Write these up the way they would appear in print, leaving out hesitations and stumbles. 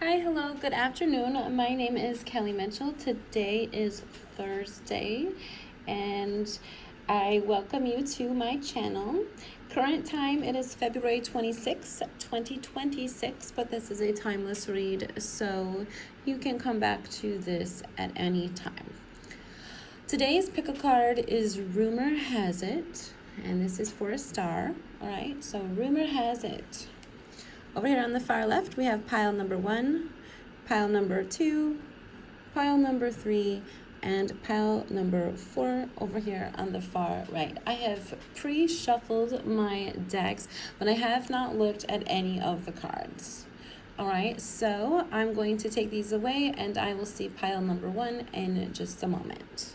Hi, hello, good afternoon. My name is Kelly Mitchell. Today is Thursday, and I welcome you to my channel. Current time, it is February 26, 2026, but this is a timeless read, so you can come back to this at any time. Today's pick a card is Rumor Has It, and this is for a star. All right, so Rumor Has It. Over here on the far left, we have pile number 1, pile number 2, pile number 3, and pile number 4 over here on the far right. I have pre-shuffled my decks, but I have not looked at any of the cards. All right, so I'm going to take these away, and I will see pile number 1 in just a moment.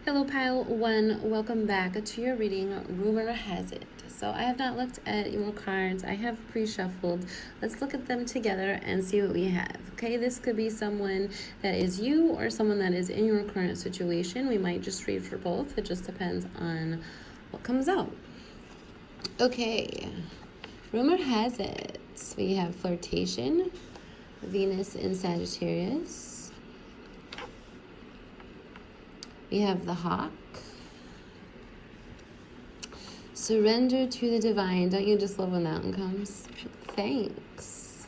Hello, pile 1. Welcome back to your reading, Rumor Has It. So I have not looked at your cards. I have pre-shuffled. Let's look at them together and see what we have. Okay, this could be someone that is you or someone that is in your current situation. We might just read for both. It just depends on what comes out. Okay, Rumor Has It. We have flirtation, Venus in Sagittarius. We have the hawk. Surrender to the divine. Don't you just love when that one comes? Thanks.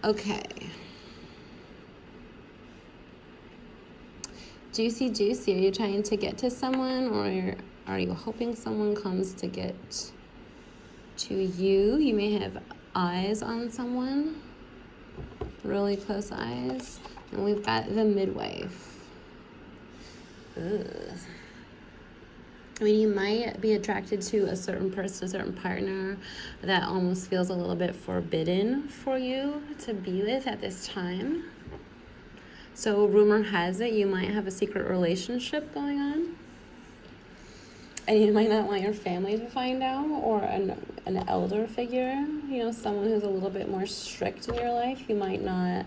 Okay. Juicy, juicy. Are you trying to get to someone, or are you hoping someone comes to get to you? You may have eyes on someone. Really close eyes. And we've got the midwife. Ugh. I mean, you might be attracted to a certain person, a certain partner that almost feels a little bit forbidden for you to be with at this time. So rumor has it you might have a secret relationship going on. And you might not want your family to find out, or an elder figure, someone who's a little bit more strict in your life. You might not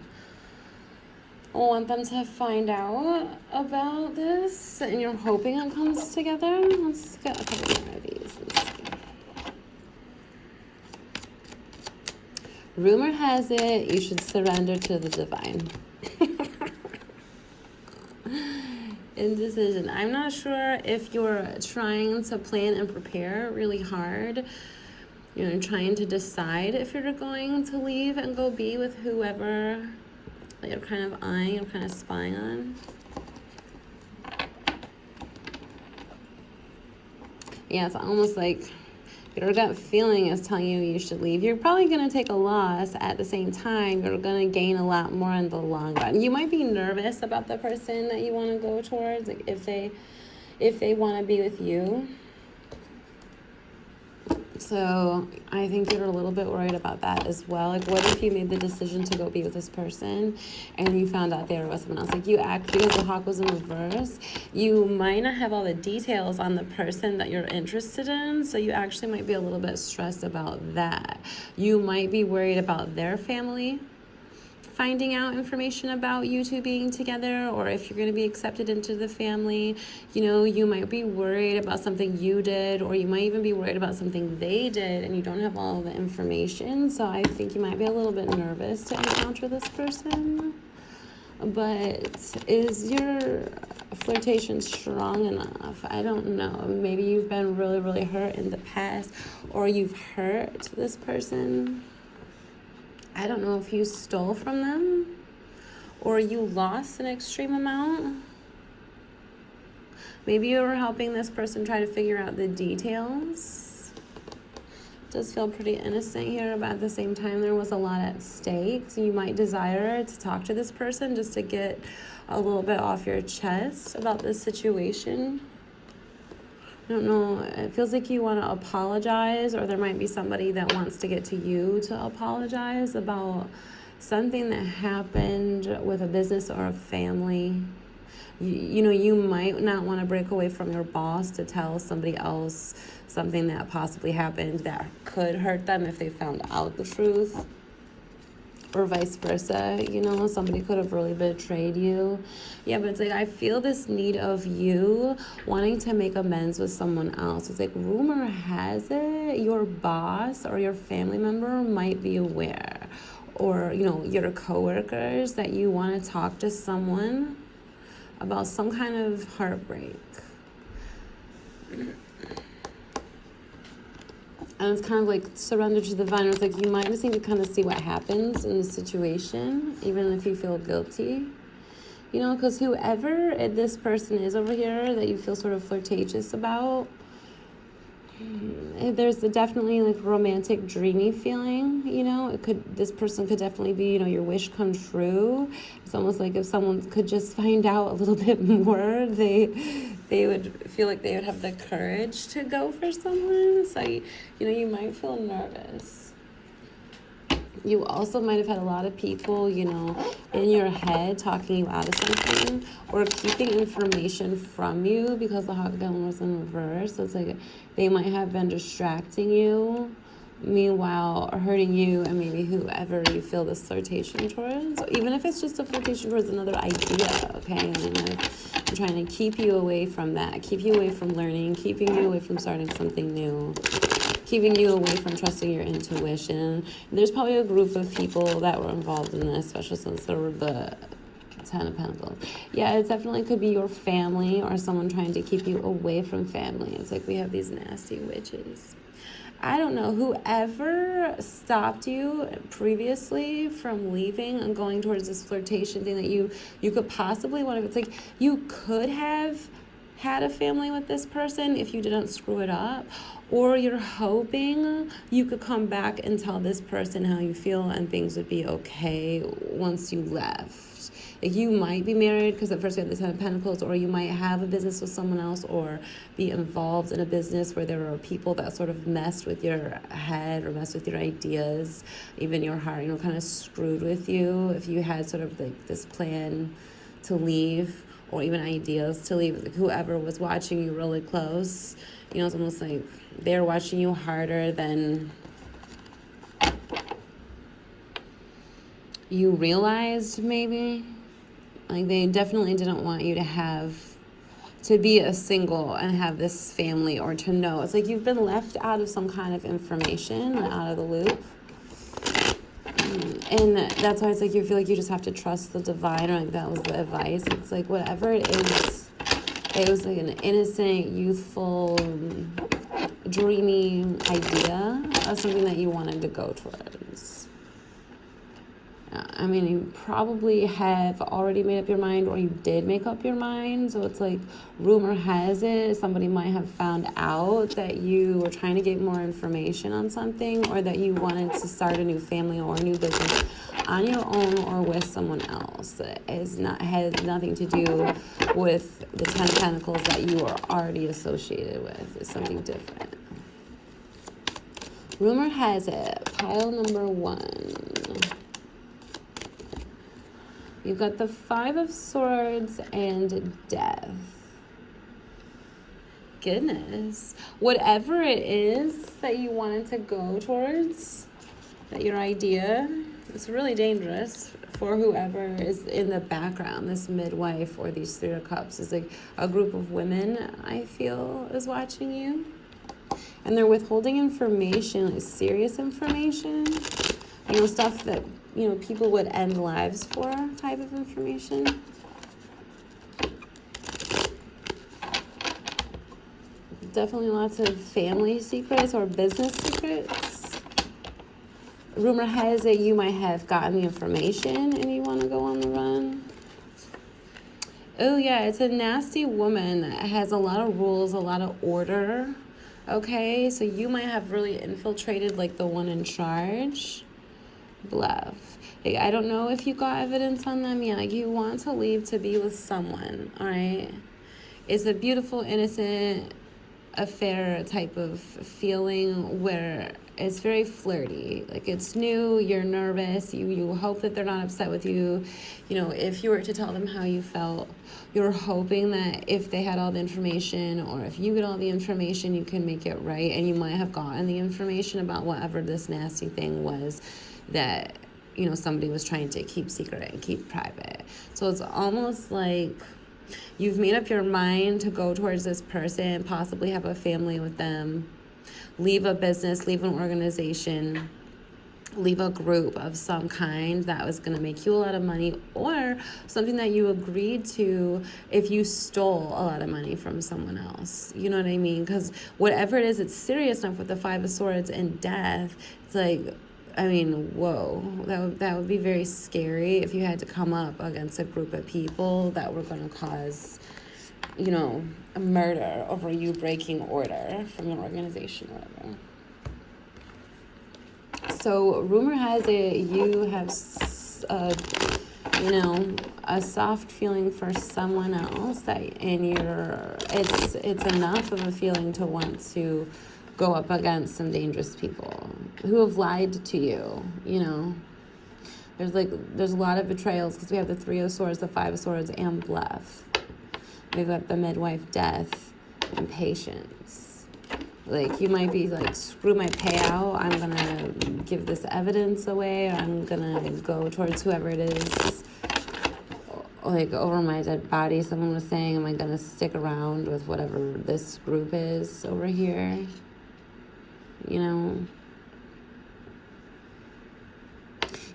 want them to find out about this, and you're hoping it comes together. Let's get a couple more of these and see. Rumor has it you should surrender to the divine. Indecision. I'm not sure if you're trying to plan and prepare really hard. You're trying to decide if you're going to leave and go be with whoever that you're kind of eyeing or kind of spying on. Yeah, it's almost like your gut feeling is telling you you should leave. You're probably going to take a loss. At the same time, you're going to gain a lot more in the long run. You might be nervous about the person that you want to go towards, like if they want to be with you. So I think you're a little bit worried about that as well. Like, what if you made the decision to go be with this person and you found out they were with someone else? Like, you because the hawk was in reverse, you might not have all the details on the person that you're interested in. So you actually might be a little bit stressed about that. You might be worried about their family finding out information about you two being together, or if you're going to be accepted into the family. You might be worried about something you did, or you might even be worried about something they did, and you don't have all the information. So I think you might be a little bit nervous to encounter this person. But is your flirtation strong enough? I don't know. Maybe you've been really, really hurt in the past, or you've hurt this person. I don't know if you stole from them or you lost an extreme amount. Maybe you were helping this person try to figure out the details. It does feel pretty innocent here, but at the same time, there was a lot at stake. So you might desire to talk to this person just to get a little bit off your chest about this situation. I don't know, it feels like you want to apologize, or there might be somebody that wants to get to you to apologize about something that happened with a business or a family. You might not want to break away from your boss to tell somebody else something that possibly happened that could hurt them if they found out the truth. or vice versa, you know, somebody could have really betrayed you. Yeah, but it's like, I feel this need of you wanting to make amends with someone else. It's like, rumor has it your boss or your family member might be aware, or, you know, your coworkers, that you want to talk to someone about some kind of heartbreak. And it's kind of like surrender to the divine. It's like you might just need to kind of see what happens in the situation, even if you feel guilty. You know, because whoever this person is over here that you feel sort of flirtatious about, there's definitely like romantic dreamy feeling, you know. This person could definitely be, you know, your wish come true. It's almost like if someone could just find out a little bit more, they would feel like they would have the courage to go for someone. So, you know, you might feel nervous. You also might have had a lot of people, you know, in your head talking you out of something or keeping information from you, because the Hawk Down was in reverse. So it's like they might have been distracting you, meanwhile hurting you and maybe whoever you feel this flirtation towards. Even if it's just a flirtation towards another idea, okay? I'm trying to keep you away from that, keep you away from learning, keeping you away from starting something new, keeping you away from trusting your intuition. There's probably a group of people that were involved in this, especially since there were the Ten of Pentacles. Yeah, it definitely could be your family or someone trying to keep you away from family. It's like we have these nasty witches. I don't know, whoever stopped you previously from leaving and going towards this flirtation thing that you could possibly want to, it's like you could have had a family with this person if you didn't screw it up, or you're hoping you could come back and tell this person how you feel and things would be okay once you left. Like you might be married because at first we had the Ten of Pentacles, or you might have a business with someone else or be involved in a business where there are people that sort of messed with your head or messed with your ideas, even your heart, you know, kind of screwed with you. If you had sort of like this plan to leave or even ideas to leave, like whoever was watching you really close, you know, it's almost like they're watching you harder than you realized maybe. Like they definitely didn't want you to be a single and have this family or to know. It's like you've been left out of some kind of information, out of the loop. And that's why it's like you feel like you just have to trust the divine, or like that was the advice. It's like whatever it is, it was like an innocent, youthful, dreamy idea of something that you wanted to go towards. I mean, you probably have already made up your mind, or you did make up your mind. So it's like, rumor has it, somebody might have found out that you were trying to get more information on something, or that you wanted to start a new family or a new business on your own or with someone else. That has nothing to do with the Ten of Pentacles that you are already associated with. It's something different. Rumor has it, pile number 1. You've got the Five of Swords and Death. Goodness. Whatever it is that you wanted to go towards, that your idea, it's really dangerous for whoever is in the background. This midwife or these Three of Cups is like a group of women, I feel, is watching you. And they're withholding information, like serious information. You know, stuff that, you know, people would end lives for type of information. Definitely lots of family secrets or business secrets. Rumor has it you might have gotten the information and you want to go on the run. Oh yeah, it's a nasty woman that has a lot of rules, a lot of order. Okay, so you might have really infiltrated like the one in charge. Bluff. Like, I don't know if you got evidence on them. Yeah, like you want to leave to be with someone, all right? It's a beautiful, innocent affair type of feeling where it's very flirty. Like it's new, you're nervous, you hope that they're not upset with you. You know, if you were to tell them how you felt, you're hoping that if they had all the information or if you get all the information, you can make it right. And you might have gotten the information about whatever this nasty thing was that somebody was trying to keep secret and keep private. So it's almost like you've made up your mind to go towards this person, possibly have a family with them, leave a business, leave an organization, leave a group of some kind that was going to make you a lot of money, or something that you agreed to if you stole a lot of money from someone else. You know what I mean? Because whatever it is, it's serious enough with the Five of Swords and death. It's like, I mean, whoa, that would be very scary if you had to come up against a group of people that were going to cause, a murder over you breaking order from your organization or whatever. So rumor has it you have, a soft feeling for someone else it's enough of a feeling to want to go up against some dangerous people who have lied to you. There's a lot of betrayals because we have the Three of Swords, the Five of Swords, and bluff. We've got the midwife, death, and patience. Like, you might be like, screw my payout, I'm gonna give this evidence away, or I'm gonna go towards whoever it is, like, over my dead body. Someone was saying, am I gonna stick around with whatever this group is over here?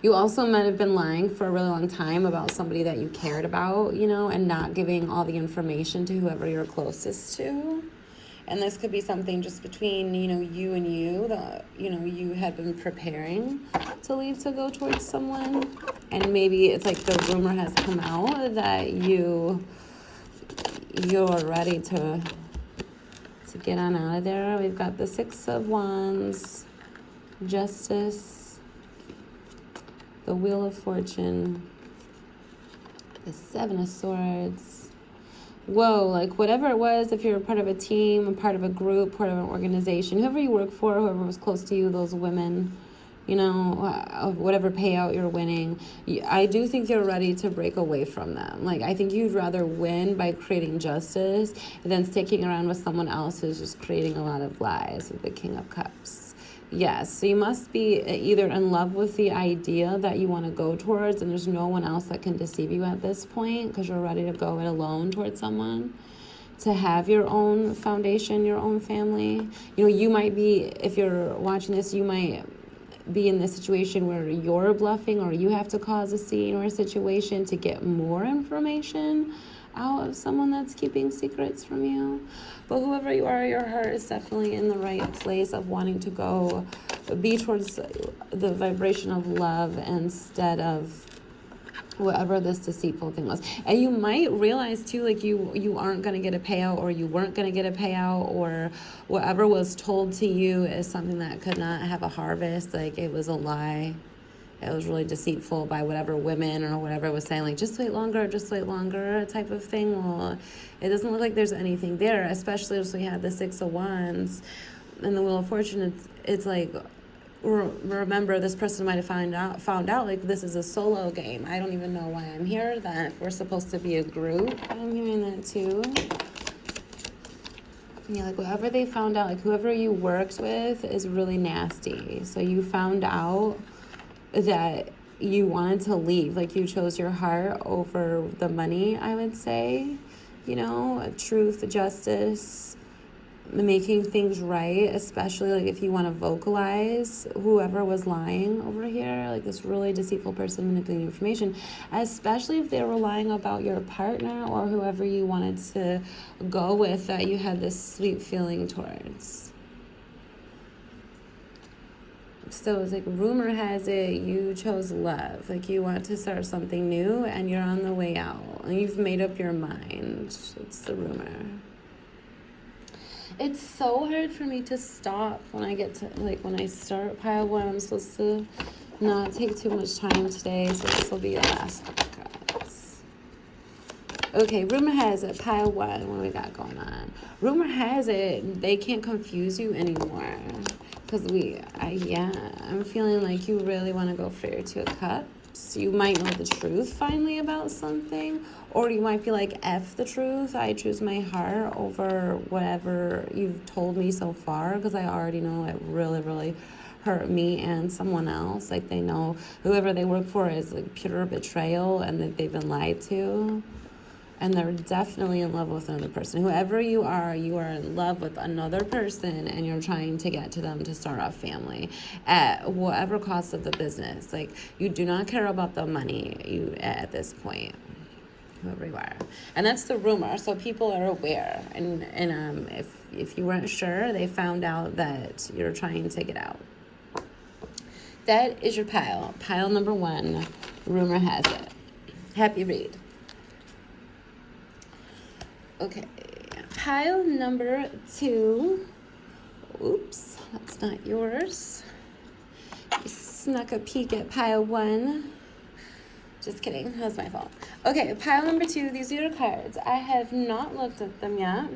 You also might have been lying for a really long time about somebody that you cared about, and not giving all the information to whoever you're closest to. And this could be something just between, you and you, that, you had been preparing to leave to go towards someone. And maybe it's like the rumor has come out that you're ready to get on out of there. We've got the Six of Wands, Justice, the Wheel of Fortune, the Seven of Swords. Whoa, like whatever it was, if you're part of a team, a part of a group, part of an organization, whoever you work for, whoever was close to you, those women, whatever payout you're winning, I do think you're ready to break away from them. Like, I think you'd rather win by creating justice than sticking around with someone else who's just creating a lot of lies with the King of Cups. Yes, so you must be either in love with the idea that you want to go towards, and there's no one else that can deceive you at this point because you're ready to go it alone towards someone, to have your own foundation, your own family. You might be, if you're watching this, you might be in this situation where you're bluffing, or you have to cause a scene or a situation to get more information out of someone that's keeping secrets from you. But whoever you are, your heart is definitely in the right place of wanting to go be towards the vibration of love instead of whatever this deceitful thing was. And you might realize too, like you aren't going to get a payout, or you weren't going to get a payout, or whatever was told to you is something that could not have a harvest. Like, it was a lie. It was really deceitful by whatever women or whatever was saying, like, just wait longer type of thing. Well, it doesn't look like there's anything there, especially as we had the Six of Wands and the Wheel of Fortune. It's like, remember, this person might have found out like this is a solo game. I don't even know why I'm here then, if we're supposed to be a group. I'm hearing that too. Yeah, like whatever they found out, like whoever you worked with is really nasty. So you found out that you wanted to leave, like you chose your heart over the money, I would say. Truth, justice, making things right, especially like if you want to vocalize whoever was lying over here, like this really deceitful person manipulating information, especially if they were lying about your partner or whoever you wanted to go with, that you had this sweet feeling towards. So it's like, rumor has it you chose love, like you want to start something new and you're on the way out and you've made up your mind. It's the rumor. It's so hard for me to stop when I get to, like, when I start pile one. I'm supposed to not take too much time today, so this will be the last cards. Okay, rumor has it, pile one, what we got going on? Rumor has it they can't confuse you anymore. Because I'm feeling like you really want to go for your Two of Cups. You might know the truth finally about something. Or you might be like, F the truth. I choose my heart over whatever you've told me so far. Because I already know it really, really hurt me and someone else. Like, they know whoever they work for is like pure betrayal and that they've been lied to. And they're definitely in love with another person. Whoever you are in love with another person, and you're trying to get to them to start a family at whatever cost of the business. Like, you do not care about the money at this point, whoever you are. And that's the rumor, so people are aware. And if you weren't sure, they found out that you're trying to get out. That is your pile. Pile number 1, rumor has it. Happy read. Okay, pile number 2. Oops, that's not yours. You snuck a peek at pile 1. Just kidding, that's my fault. Okay, pile number 2, these are your cards. I have not looked at them yet,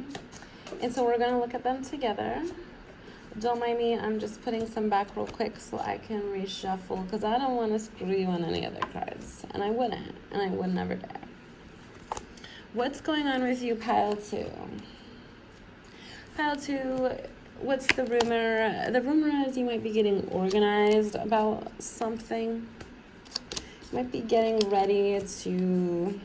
and so we're going to look at them together. Don't mind me, I'm just putting some back real quick so I can reshuffle, because I don't want to screw you on any other cards, and I would never dare. What's going on with you, pile 2? Pile 2, what's the rumor? The rumor is you might be getting organized about something. You might be getting ready to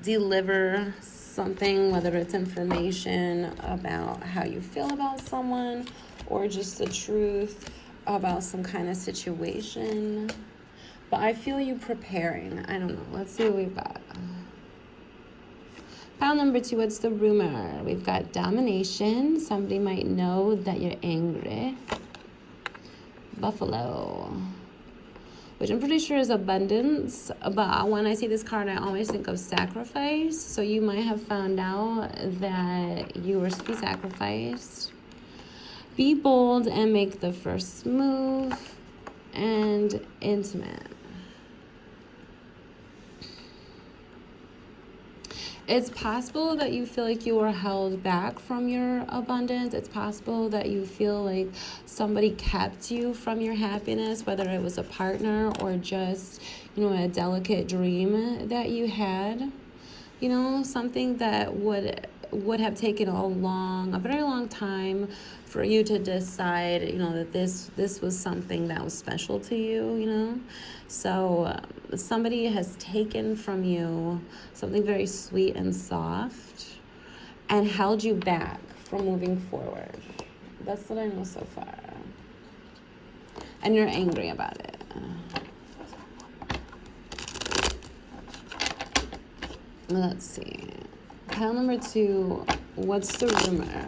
deliver something, whether it's information about how you feel about someone or just the truth about some kind of situation. But I feel you preparing. I don't know. Let's see what we've got. Pile number 2, what's the rumor? We've got domination. Somebody might know that you're angry. Buffalo, which I'm pretty sure is abundance. But when I see this card, I always think of sacrifice. So you might have found out that you were to be sacrificed. Be bold and make the first move. And intimate. It's possible that you feel like you were held back from your abundance. It's possible that you feel like somebody kept you from your happiness, whether it was a partner or just, a delicate dream that you had. Something that would have taken a very long time for you to decide, that this was something that was special to you, So somebody has taken from you something very sweet and soft and held you back from moving forward. That's what I know so far. And you're angry about it. Let's see. Pile number 2, what's the rumor?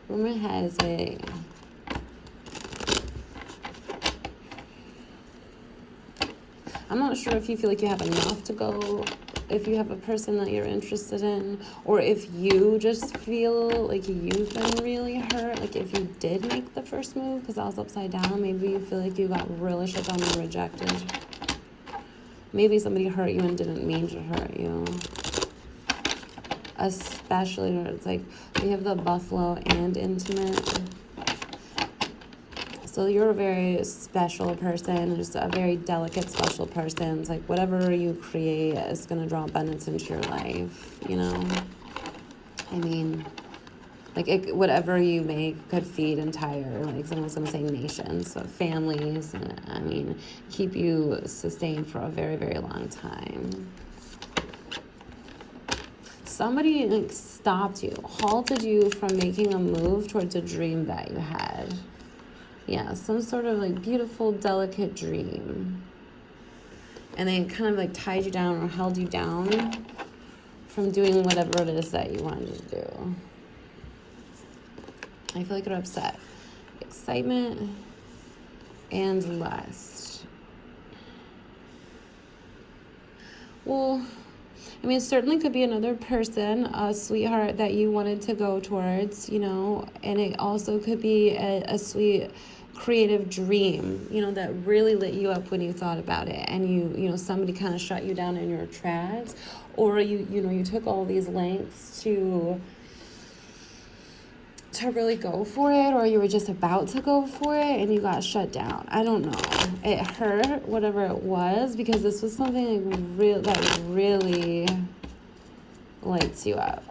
Rumor has it. I'm not sure if you feel like you have enough to go, if you have a person that you're interested in, or if you just feel like you've been really hurt, like if you did make the first move, because I was upside down, maybe you feel like you got really shut down and rejected. Maybe somebody hurt you and didn't mean to hurt you. Especially where it's like we have the buffalo and intimate. So you're a very special person, just a very delicate, special person. It's like whatever you create is going to draw abundance into your life, I mean, whatever you make could feed entire, someone's going to say nations, so families, and keep you sustained for a very, very long time. Somebody stopped you, halted you from making a move towards a dream that you had. Yeah, some sort of beautiful, delicate dream. And they kind of tied you down or held you down from doing whatever it is that you wanted to do. I feel like you're upset. Excitement and lust. Well, it certainly could be another person, a sweetheart that you wanted to go towards, and it also could be a sweet creative dream, that really lit you up when you thought about it, and somebody kind of shut you down in your tracks, or you took all these lengths to really go for it, or you were just about to go for it and you got shut down. I don't know. It hurt, whatever it was, because this was something that really lights you up.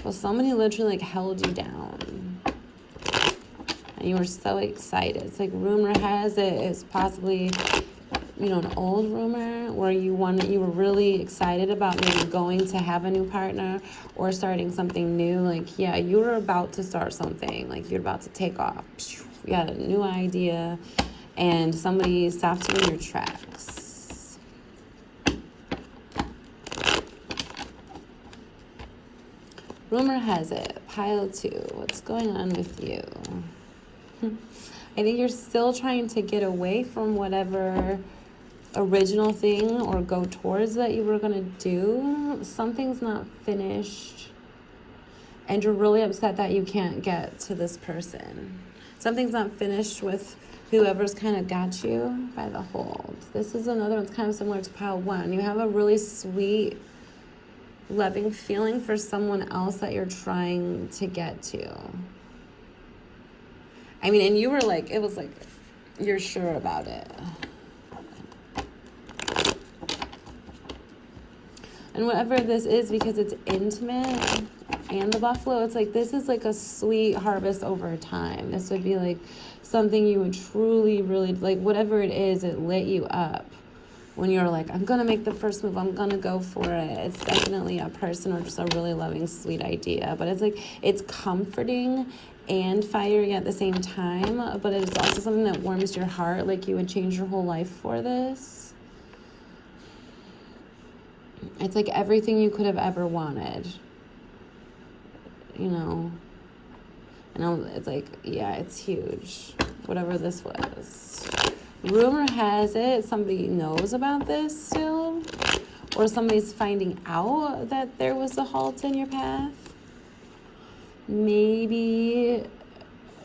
Well, somebody literally held you down. and you were so excited. It's like rumor has it is possibly, you know, an old rumor where you were really excited about maybe going to have a new partner or starting something new. Like, yeah, you were about to start something. Like, you're about to take off. You had a new idea, and somebody stopped you in your tracks. Rumor has it, pile 2. What's going on with you? I think you're still trying to get away from whatever original thing or go towards that you were going to do. Something's not finished, and you're really upset that you can't get to this person. Something's not finished with whoever's kind of got you by the hold. This is another one's kind of similar to pile 1. You have a really sweet, loving feeling for someone else that you're trying to get to. I mean, and you were like, it was like, you're sure about it. And whatever this is, because it's intimate, and the buffalo, it's like, this is like a sweet harvest over time. This would be like something you would truly, really, like, whatever it is, it lit you up. When you're like, I'm going to make the first move, I'm going to go for it. It's definitely a person or just a really loving, sweet idea. But it's like, it's comforting and fiery at the same time. But it's also something that warms your heart. Like, you would change your whole life for this. It's like everything you could have ever wanted. You know? And it's like, yeah, it's huge. Whatever this was. Rumor has it somebody knows about this still, or somebody's finding out that there was a halt in your path. Maybe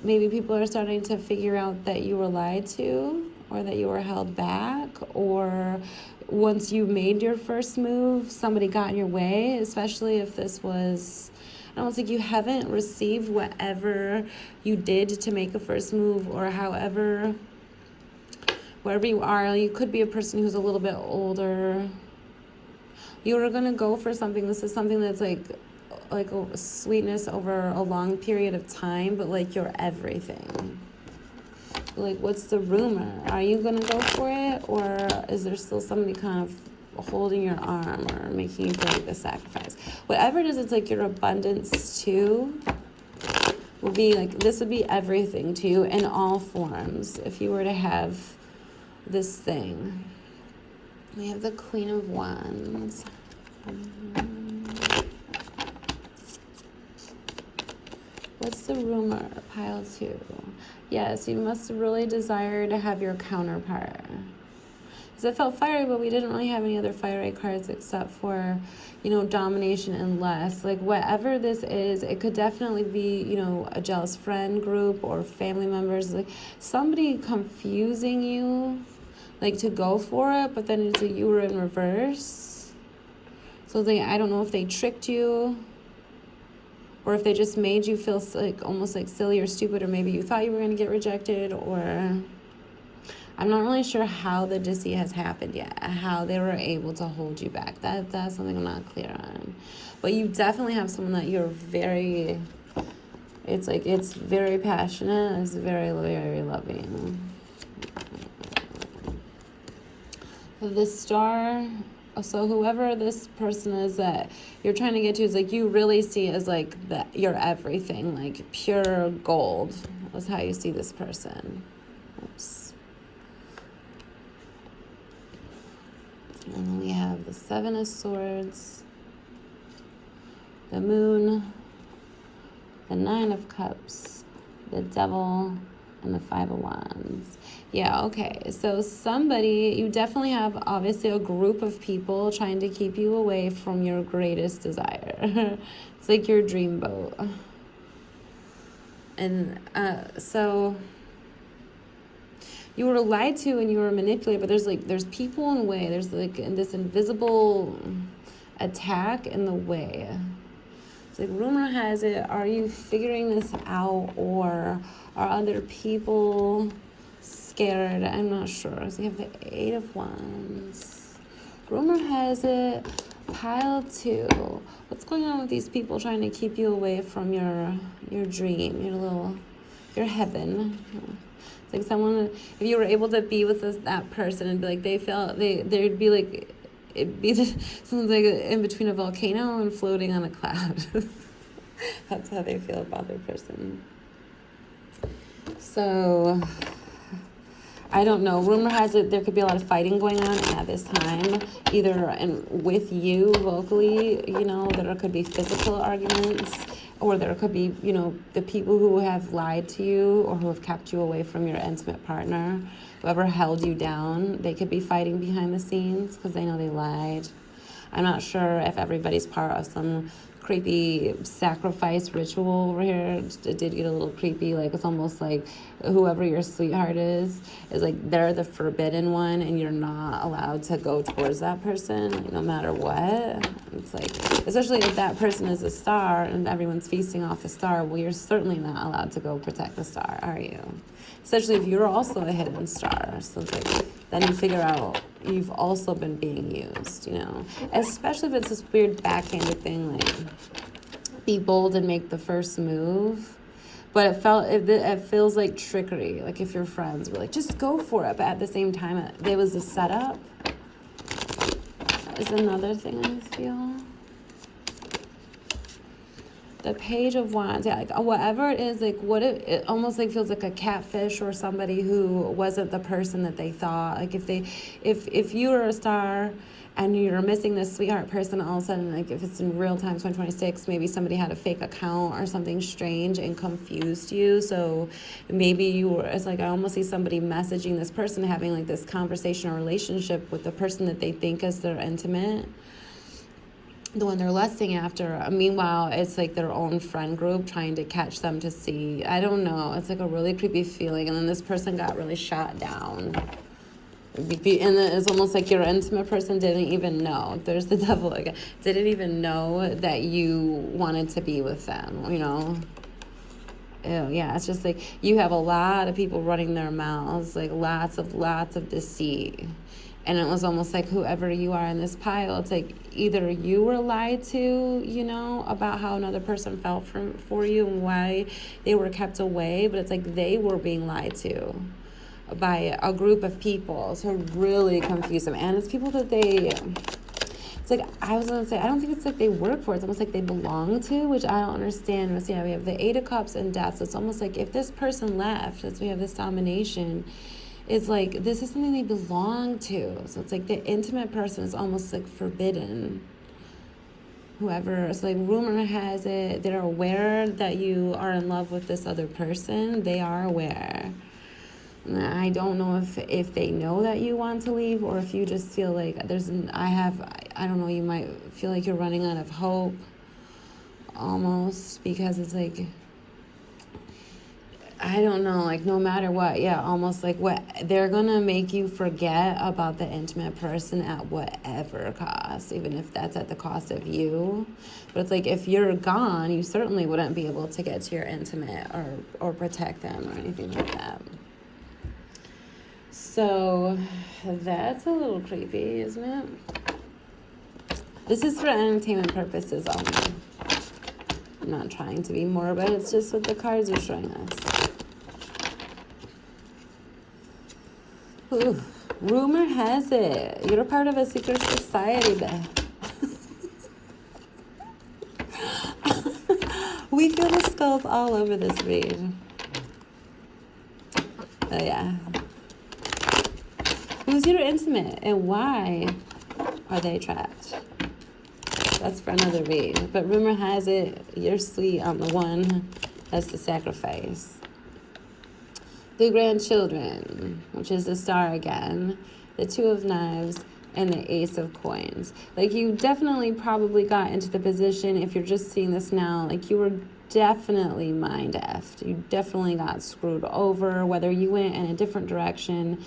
people are starting to figure out that you were lied to, or that you were held back, or once you made your first move, somebody got in your way, especially if this was, I don't think you haven't received whatever you did to make a first move, or however, wherever you are. You could be a person who's a little bit older. You are going to go for something. This is something that's like a sweetness over a long period of time, but like your everything. Like, what's the rumor? Are you going to go for it, or is there still somebody kind of holding your arm or making you feel like the sacrifice? Whatever it is, it's like your abundance too will be like, this would be everything to you in all forms if you were to have this thing. We have the Queen of Wands. What's the rumor? Pile 2. Yes, you must really desire to have your counterpart. Because it felt fiery, but we didn't really have any other fiery cards except for, domination and less. Like, whatever this is, it could definitely be, a jealous friend group or family members. Like, somebody confusing you, like, to go for it, but then it's like you were in reverse. So, like, I don't know if they tricked you, or if they just made you feel like almost like silly or stupid, or maybe you thought you were going to get rejected, or I'm not really sure how the Disney has happened yet, how they were able to hold you back. That's something I'm not clear on. But you definitely have someone that you're very, it's very passionate, it's very, very loving. The Star. So whoever this person is that you're trying to get to is like, you really see as like your everything, like pure gold. That's how you see this person. Oops. And then we have the Seven of Swords, the Moon, the Nine of Cups, the Devil, and the Five of Wands. Yeah, okay. So you definitely have obviously a group of people trying to keep you away from your greatest desire. It's like your dream boat. And so you were lied to and you were manipulated, but there's people in the way. There's like this invisible attack in the way. It's like, rumor has it, are you figuring this out, or are other people scared? I'm not sure. So you have the Eight of Wands. Rumor has it, pile 2. What's going on with these people trying to keep you away from your dream, your little your heaven. It's like someone, if you were able to be with that person and be like, there'd be like, it'd be just something like in between a volcano and floating on a cloud. That's how they feel about their person. So, I don't know. Rumor has it there could be a lot of fighting going on at this time, either with you vocally, there could be physical arguments, or there could be, the people who have lied to you or who have kept you away from your intimate partner, whoever held you down, they could be fighting behind the scenes because they know they lied. I'm not sure if everybody's part of some creepy sacrifice ritual over here. It did get a little creepy. Like, it's almost like whoever your sweetheart is like they're the forbidden one and you're not allowed to go towards that person, like, no matter what. It's like, especially if that person is a star and everyone's feasting off the star, well, you're certainly not allowed to go protect the star, are you? Especially if you're also a hidden star. So it's like, then you figure out you've also been being used, Especially if it's this weird backhanded thing, like, be bold and make the first move. But it feels like trickery. Like, if your friends were like, just go for it. But at the same time, there was a setup. Is another thing I feel. The Page of Wands, yeah, like whatever it is, like it almost like feels like a catfish or somebody who wasn't the person that they thought. Like if you were a star and you're missing this sweetheart person, all of a sudden, like if it's in real time, 2026, maybe somebody had a fake account or something strange and confused you. So maybe it's like I almost see somebody messaging this person, having like this conversation or relationship with the person that they think is their intimate, the one they're lusting after. Meanwhile, it's like their own friend group trying to catch them to see. I don't know. It's like a really creepy feeling. And then this person got really shot down. And it's almost like your intimate person didn't even know. There's the devil again. Didn't even know that you wanted to be with them, Ew, yeah, it's just like you have a lot of people running their mouths, like lots of deceit. And it was almost like whoever you are in this pile, it's like either you were lied to, about how another person felt for you and why they were kept away, but it's like they were being lied to by a group of people to really confuse them. And it's people that it's like, I was going to say, I don't think it's like they work for it. It's almost like they belong to, which I don't understand. We have the Eight of Cups and Death. So it's almost like if this person left, as we have this domination, it's like this is something they belong to. So it's like the intimate person is almost like forbidden. Whoever, so like rumor has it, they're aware that you are in love with this other person. They are aware. I don't know if they know that you want to leave or if you just feel like I don't know, you might feel like you're running out of hope almost, because it's like, I don't know, like no matter what, yeah, almost like what they're gonna make you forget about the intimate person at whatever cost, even if that's at the cost of you. But it's like if you're gone, you certainly wouldn't be able to get to your intimate or protect them or anything like that. So that's a little creepy, isn't it? This is for entertainment purposes only. I'm not trying to be morbid, it's just what the cards are showing us. Ooh, rumor has it you're part of a secret society, Beth. We feel the skulls all over this read. Oh yeah. Who's your intimate and why are they trapped? That's for another read. But rumor has it you're sweet on the one that's the sacrifice. The grandchildren, which is the Star again, the Two of Knives, and the Ace of Coins. Like, you definitely probably got into the position, if you're just seeing this now, like you were definitely mind-effed. You definitely got screwed over, whether you went in a different direction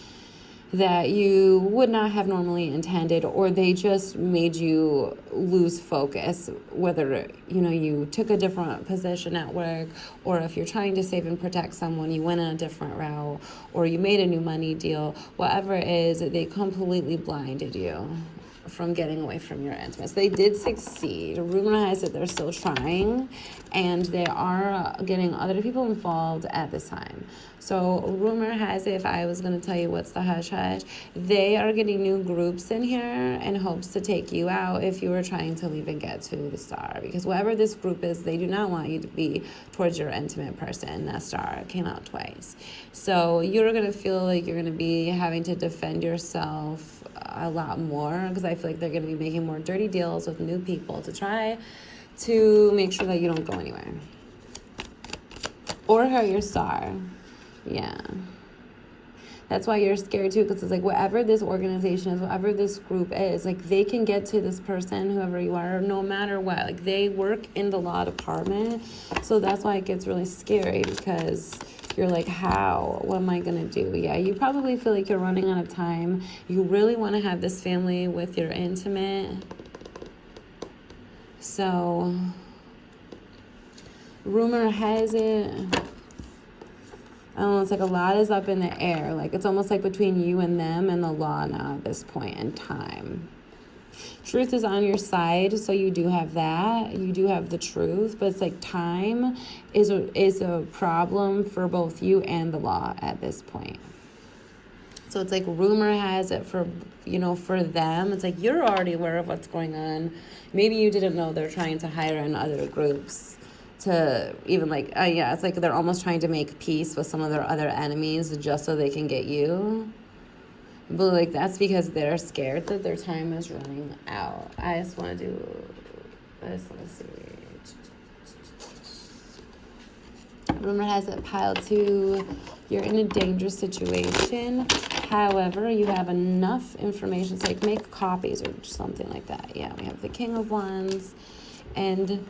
that you would not have normally intended, or they just made you lose focus, whether you took a different position at work, or if you're trying to save and protect someone, you went on a different route, or you made a new money deal. Whatever it is, they completely blinded you from getting away from your intimates. They did succeed. Rumor has it they're still trying, and they are getting other people involved at this time. So rumor has it, if I was going to tell you what's the hush hush, they are getting new groups in here in hopes to take you out if you were trying to leave and get to the star. Because whatever this group is, they do not want you to be towards your intimate person. That star came out twice. So you're going to feel like you're going to be having to defend yourself a lot more, because I feel like they're going to be making more dirty deals with new people to try to make sure that you don't go anywhere or hurt your star. Yeah. That's why you're scared too, because it's like whatever this organization is, whatever this group is, like they can get to this person, whoever you are, no matter what. Like they work in the law department. So that's why it gets really scary, because you're like, how? What am I going to do? Yeah, you probably feel like you're running out of time. You really want to have this family with your intimate. So rumor has it, I don't know, it's like a lot is up in the air. Like it's almost like between you and them and the law now at this point in time. Truth is on your side, so you do have that. You do have the truth, but it's like time is a problem for both you and the law at this point. So it's like rumor has it for, for them. It's like you're already aware of what's going on. Maybe you didn't know they're trying to hire in other groups to even it's like they're almost trying to make peace with some of their other enemies just so they can get you. But like that's because they're scared that their time is running out. I just want to see. Rumor has it piled 2. You're in a dangerous situation. However, you have enough information. It's like make copies or something like that. Yeah, we have the King of Wands and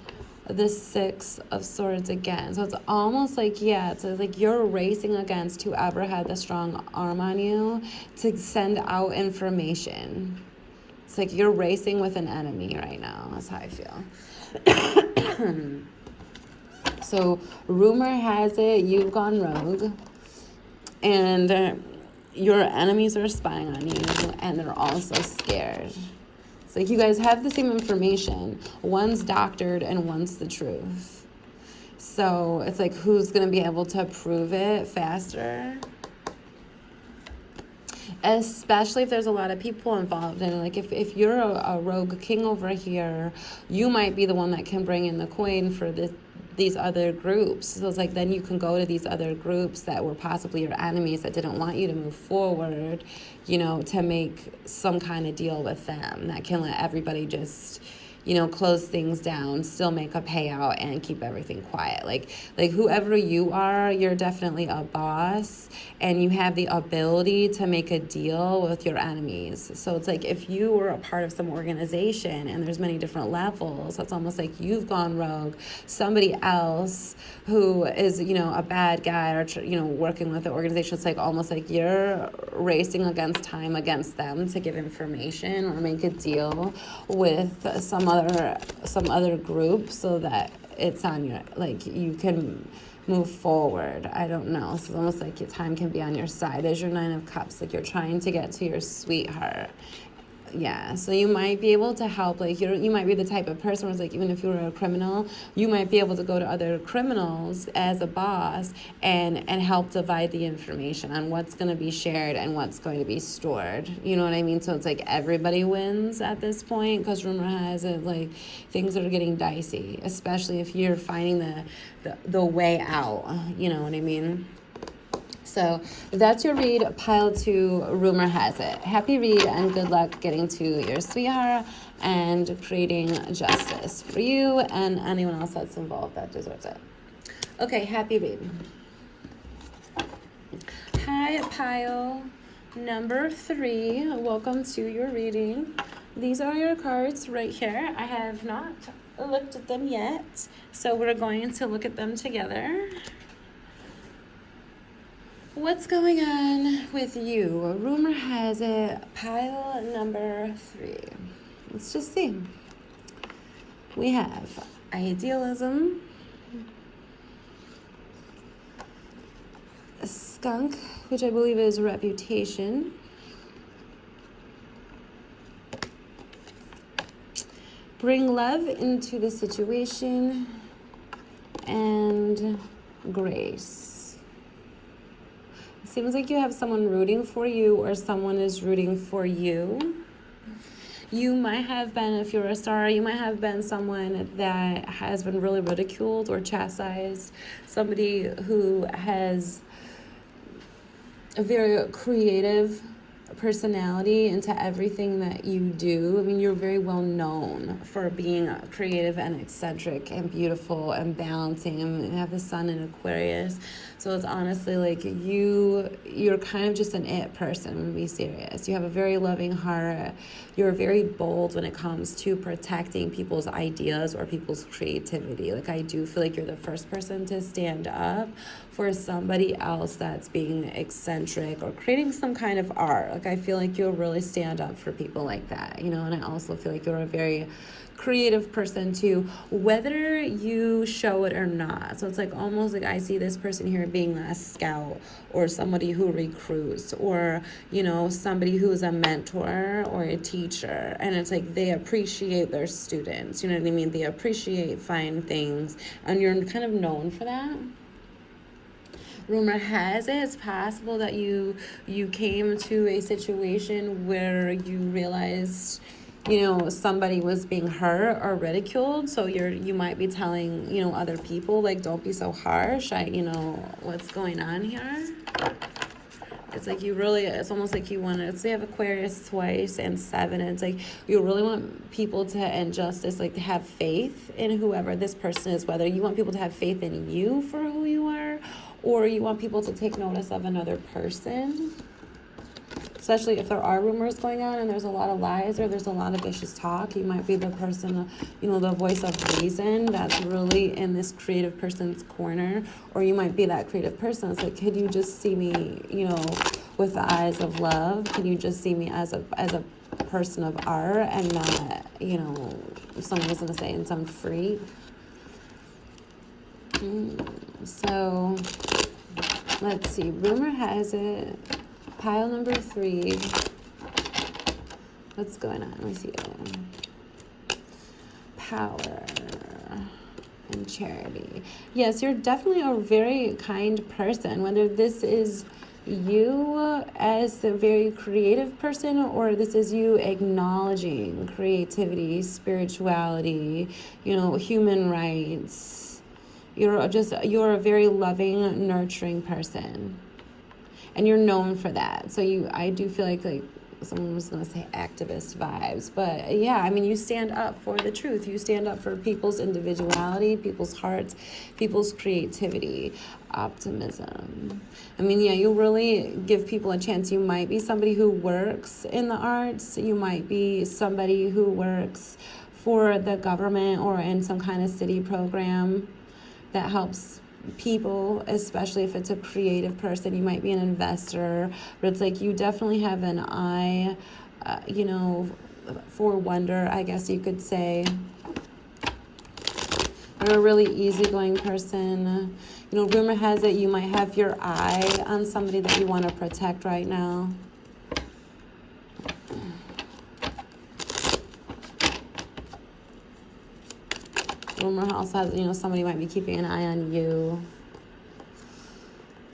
the 6 of Swords again. So it's almost like, it's like you're racing against whoever had the strong arm on you to send out information. It's like you're racing with an enemy right now. That's how I feel. So rumor has it you've gone rogue and your enemies are spying on you and they're also scared. It's like you guys have the same information. One's doctored and one's the truth. So it's like who's going to be able to prove it faster? Especially if there's a lot of people involved. And like if you're a rogue king over here, you might be the one that can bring in the coin for these other groups. So it's like then you can go to these other groups that were possibly your enemies that didn't want you to move forward, to make some kind of deal with them that can let everybody just close things down, still make a payout and keep everything quiet. Like whoever you are, you're definitely a boss and you have the ability to make a deal with your enemies. So it's like if you were a part of some organization and there's many different levels, that's almost like you've gone rogue. Somebody else who is, a bad guy or, working with the organization, it's like almost like you're racing against time against them to give information or make a deal with some other group so that it's on your, like you can move forward. I don't know. So it's almost like your time can be on your side as your 9 of Cups, like you're trying to get to your sweetheart. Yeah, so you might be able to help, like you might be the type of person where it's like even if you were a criminal, you might be able to go to other criminals as a boss and help divide the information on what's going to be shared and what's going to be stored. You know what I mean? So it's like everybody wins at this point, because rumor has it like things are getting dicey, especially if you're finding the way out. You know what I mean? So that's your read, pile 2, rumor has it. Happy read and good luck getting to your sweetheart and creating justice for you and anyone else that's involved that deserves it. Okay, happy read. Hi, pile number 3. Welcome to your reading. These are your cards right here. I have not looked at them yet, so we're going to look at them together. What's going on with you? Rumor has it, pile number 3. Let's just see. We have idealism, a skunk, which I believe is reputation, Bring love into the situation and grace. It seems like you have someone rooting for you or someone is rooting for you. You might have been, if you're a star, you might have been someone that has been really ridiculed or chastised. Somebody who has a very creative personality into everything that you do. I mean, you're very well known for being creative and eccentric and beautiful and balancing, and you have the sun in Aquarius. So it's honestly like you're kind of just an it person, to be serious. You have a very loving heart. You're very bold when it comes to protecting people's ideas or people's creativity. Like, I do feel like you're the first person to stand up for somebody else that's being eccentric or creating some kind of art. Like, I feel like you'll really stand up for people like that, you know, and I also feel like you're a very creative person too, whether you show it or not. So it's like almost like I see this person here being a scout or somebody who recruits or, you know, somebody who's a mentor or a teacher, and it's like they appreciate their students, you know what I mean? They appreciate fine things, and you're kind of known for that. Rumor has it, it's possible that you came to a situation where you realized, you know, somebody was being hurt or ridiculed. So you might be telling, you know, other people, like, don't be so harsh. You know, what's going on here? It's like it's almost like you want to, they have Aquarius twice and 7. And it's like you really want people to, and justice, like to have faith in whoever this person is, whether you want people to have faith in you for who you are, or you want people to take notice of another person. Especially if there are rumors going on and there's a lot of lies or there's a lot of vicious talk, you might be the person, you know, the voice of reason that's really in this creative person's corner. Or you might be that creative person. It's like, could you just see me, you know, with the eyes of love? Can you just see me as a person of art and not, you know, someone was going to say in some freak? So, let's see. Rumor has it. Pile number 3. What's going on? Let me see. Power and charity. Yes, you're definitely a very kind person. Whether this is you as a very creative person or this is you acknowledging creativity, spirituality, you know, human rights. You're a very loving, nurturing person. And you're known for that. So I do feel like someone was going to say activist vibes. But yeah, I mean, you stand up for the truth. You stand up for people's individuality, people's hearts, people's creativity, optimism. I mean, yeah, you really give people a chance. You might be somebody who works in the arts. You might be somebody who works for the government or in some kind of city program that helps people, especially if it's a creative person. You might be an investor, but it's like you definitely have an eye, you know, for wonder, I guess you could say. You're a really easygoing person. You know, rumor has it you might have your eye on somebody that you want to protect right now. Rumor also has, you know, somebody might be keeping an eye on you.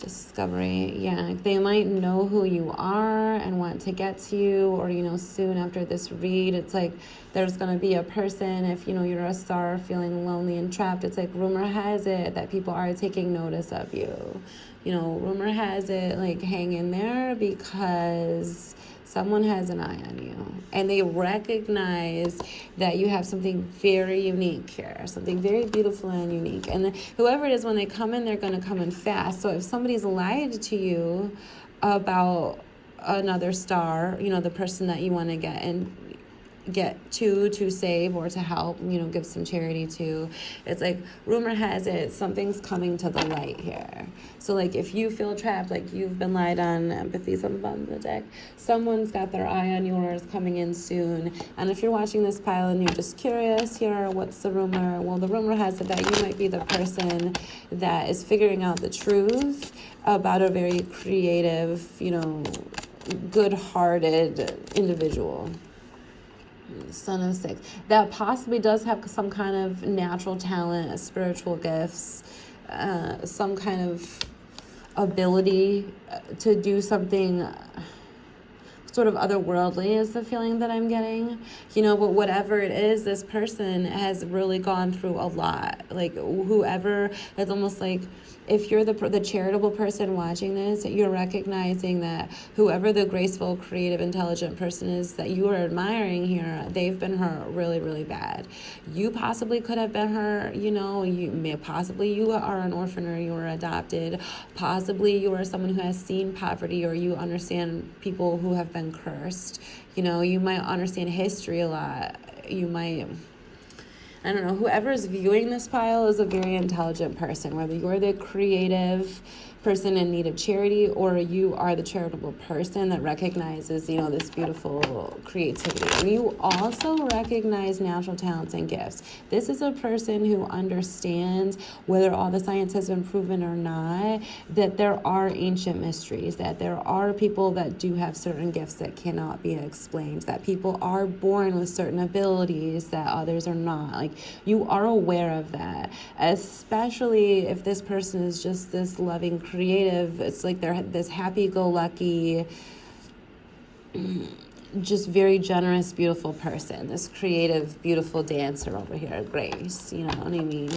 Discovery, yeah, they might know who you are and want to get to you, or, you know, soon after this read, it's like there's going to be a person, if, you know, you're a star feeling lonely and trapped, it's like rumor has it that people are taking notice of you. You know, rumor has it, like, hang in there because someone has an eye on you and they recognize that you have something very unique here, something very beautiful and unique. And then whoever it is, when they come in, they're going to come in fast. So if somebody's lied to you about another star, you know, the person that you want to get to save or to help, you know, give some charity to, it's like rumor has it something's coming to the light here. So like if you feel trapped, like you've been lied on, empathy's on the bottom of the deck, someone's got their eye on yours coming in soon. And if you're watching this pile and you're just curious here, what's the rumor? Well, the rumor has it that you might be the person that is figuring out the truth about a very creative, you know, good-hearted individual. Son of Six. That possibly does have some kind of natural talent, spiritual gifts, some kind of ability to do something sort of otherworldly is the feeling that I'm getting, but whatever it is, this person has really gone through a lot. Like whoever, it's almost like if you're the charitable person watching this, you're recognizing that whoever the graceful, creative, intelligent person is that you are admiring here, they've been hurt really, really bad. You possibly could have been hurt, possibly you are an orphan or you were adopted, possibly you are someone who has seen poverty or you understand people who have been cursed. You might understand history a lot. You might, I don't know, whoever is viewing this pile is a very intelligent person, whether you're the creative person in need of charity or you are the charitable person that recognizes, this beautiful creativity. And you also recognize natural talents and gifts. This is a person who understands, whether all the science has been proven or not, that there are ancient mysteries, that there are people that do have certain gifts that cannot be explained, that people are born with certain abilities that others are not. Like, you are aware of that, especially if this person is just this loving creative. It's like they're this happy-go-lucky, just very generous, beautiful person. This creative, beautiful dancer over here, Grace. You know what I mean?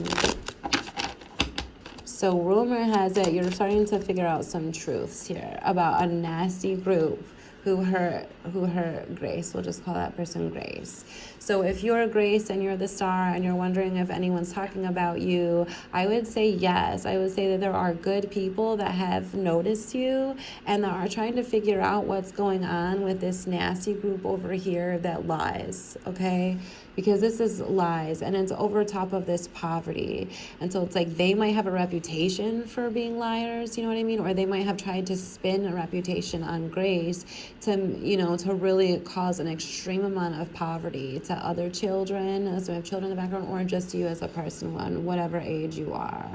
So rumor has it you're starting to figure out some truths here about a nasty group who hurt Grace. We'll just call that person Grace. So if you're Grace and you're the star and you're wondering if anyone's talking about you, I would say yes. I would say that there are good people that have noticed you and that are trying to figure out what's going on with this nasty group over here that lies, okay? Because this is lies and it's over top of this poverty. And so it's like they might have a reputation for being liars, you know what I mean? Or they might have tried to spin a reputation on Grace to really cause an extreme amount of poverty to other children, so we have children in the background, or just you as a person, whatever age you are.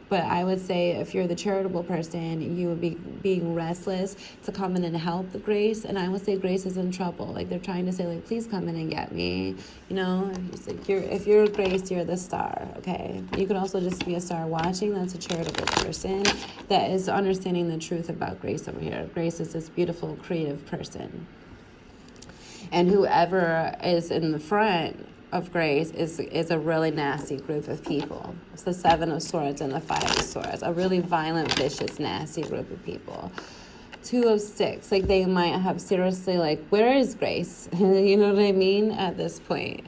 But I would say if you're the charitable person, you would be being restless to come in and help Grace. And I would say Grace is in trouble. Like they're trying to say, like, please come in and get me. It's like if you're Grace, you're the star, okay? You could also just be a star watching. That's a charitable person that is understanding the truth about Grace over here. Grace is this beautiful, creative person. And whoever is in the front of Grace is a really nasty group of people. It's the Seven of Swords and the Five of Swords. A really violent, vicious, nasty group of people. Two of Sticks. Like, they might have seriously, like, where is Grace? You know what I mean? At this point.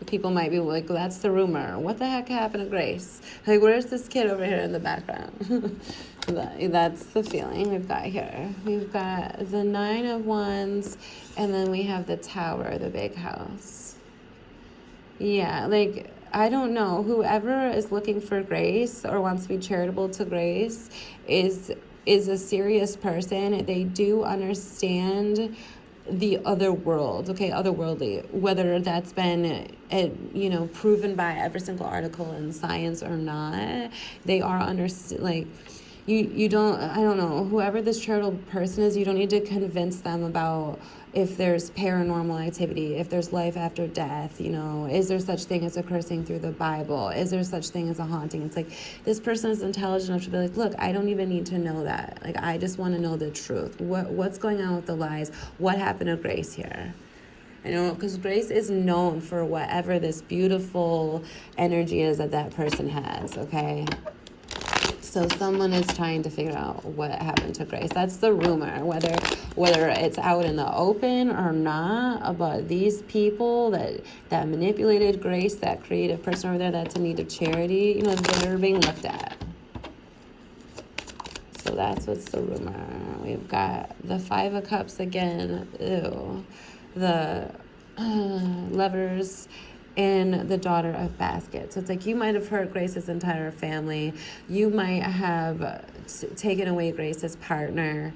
People might be like, well, that's the rumor. What the heck happened to Grace? Like, where's this kid over here in the background? That's the feeling we've got here. We've got the Nine of Wands, and then we have the Tower, the big house. Yeah, like, I don't know. Whoever is looking for Grace or wants to be charitable to Grace is a serious person. They do understand the other world, okay, otherworldly, whether that's been, proven by every single article in science or not. They are you don't, I don't know, whoever this charitable person is, you don't need to convince them about if there's paranormal activity, if there's life after death, is there such thing as a cursing through the Bible? Is there such thing as a haunting? It's like, this person is intelligent enough to be like, look, I don't even need to know that. Like, I just want to know the truth. What's going on with the lies? What happened to Grace here? Because Grace is known for whatever this beautiful energy is that person has, okay? So someone is trying to figure out what happened to Grace. That's the rumor, whether it's out in the open or not. But these people that manipulated Grace, that creative person over there that's in need of charity, they're being looked at. So that's what's the rumor. We've got the Five of Cups again. Ew. The Lovers and the Daughter of Baskets. So it's like you might have hurt Grace's entire family. You might have taken away Grace's partner.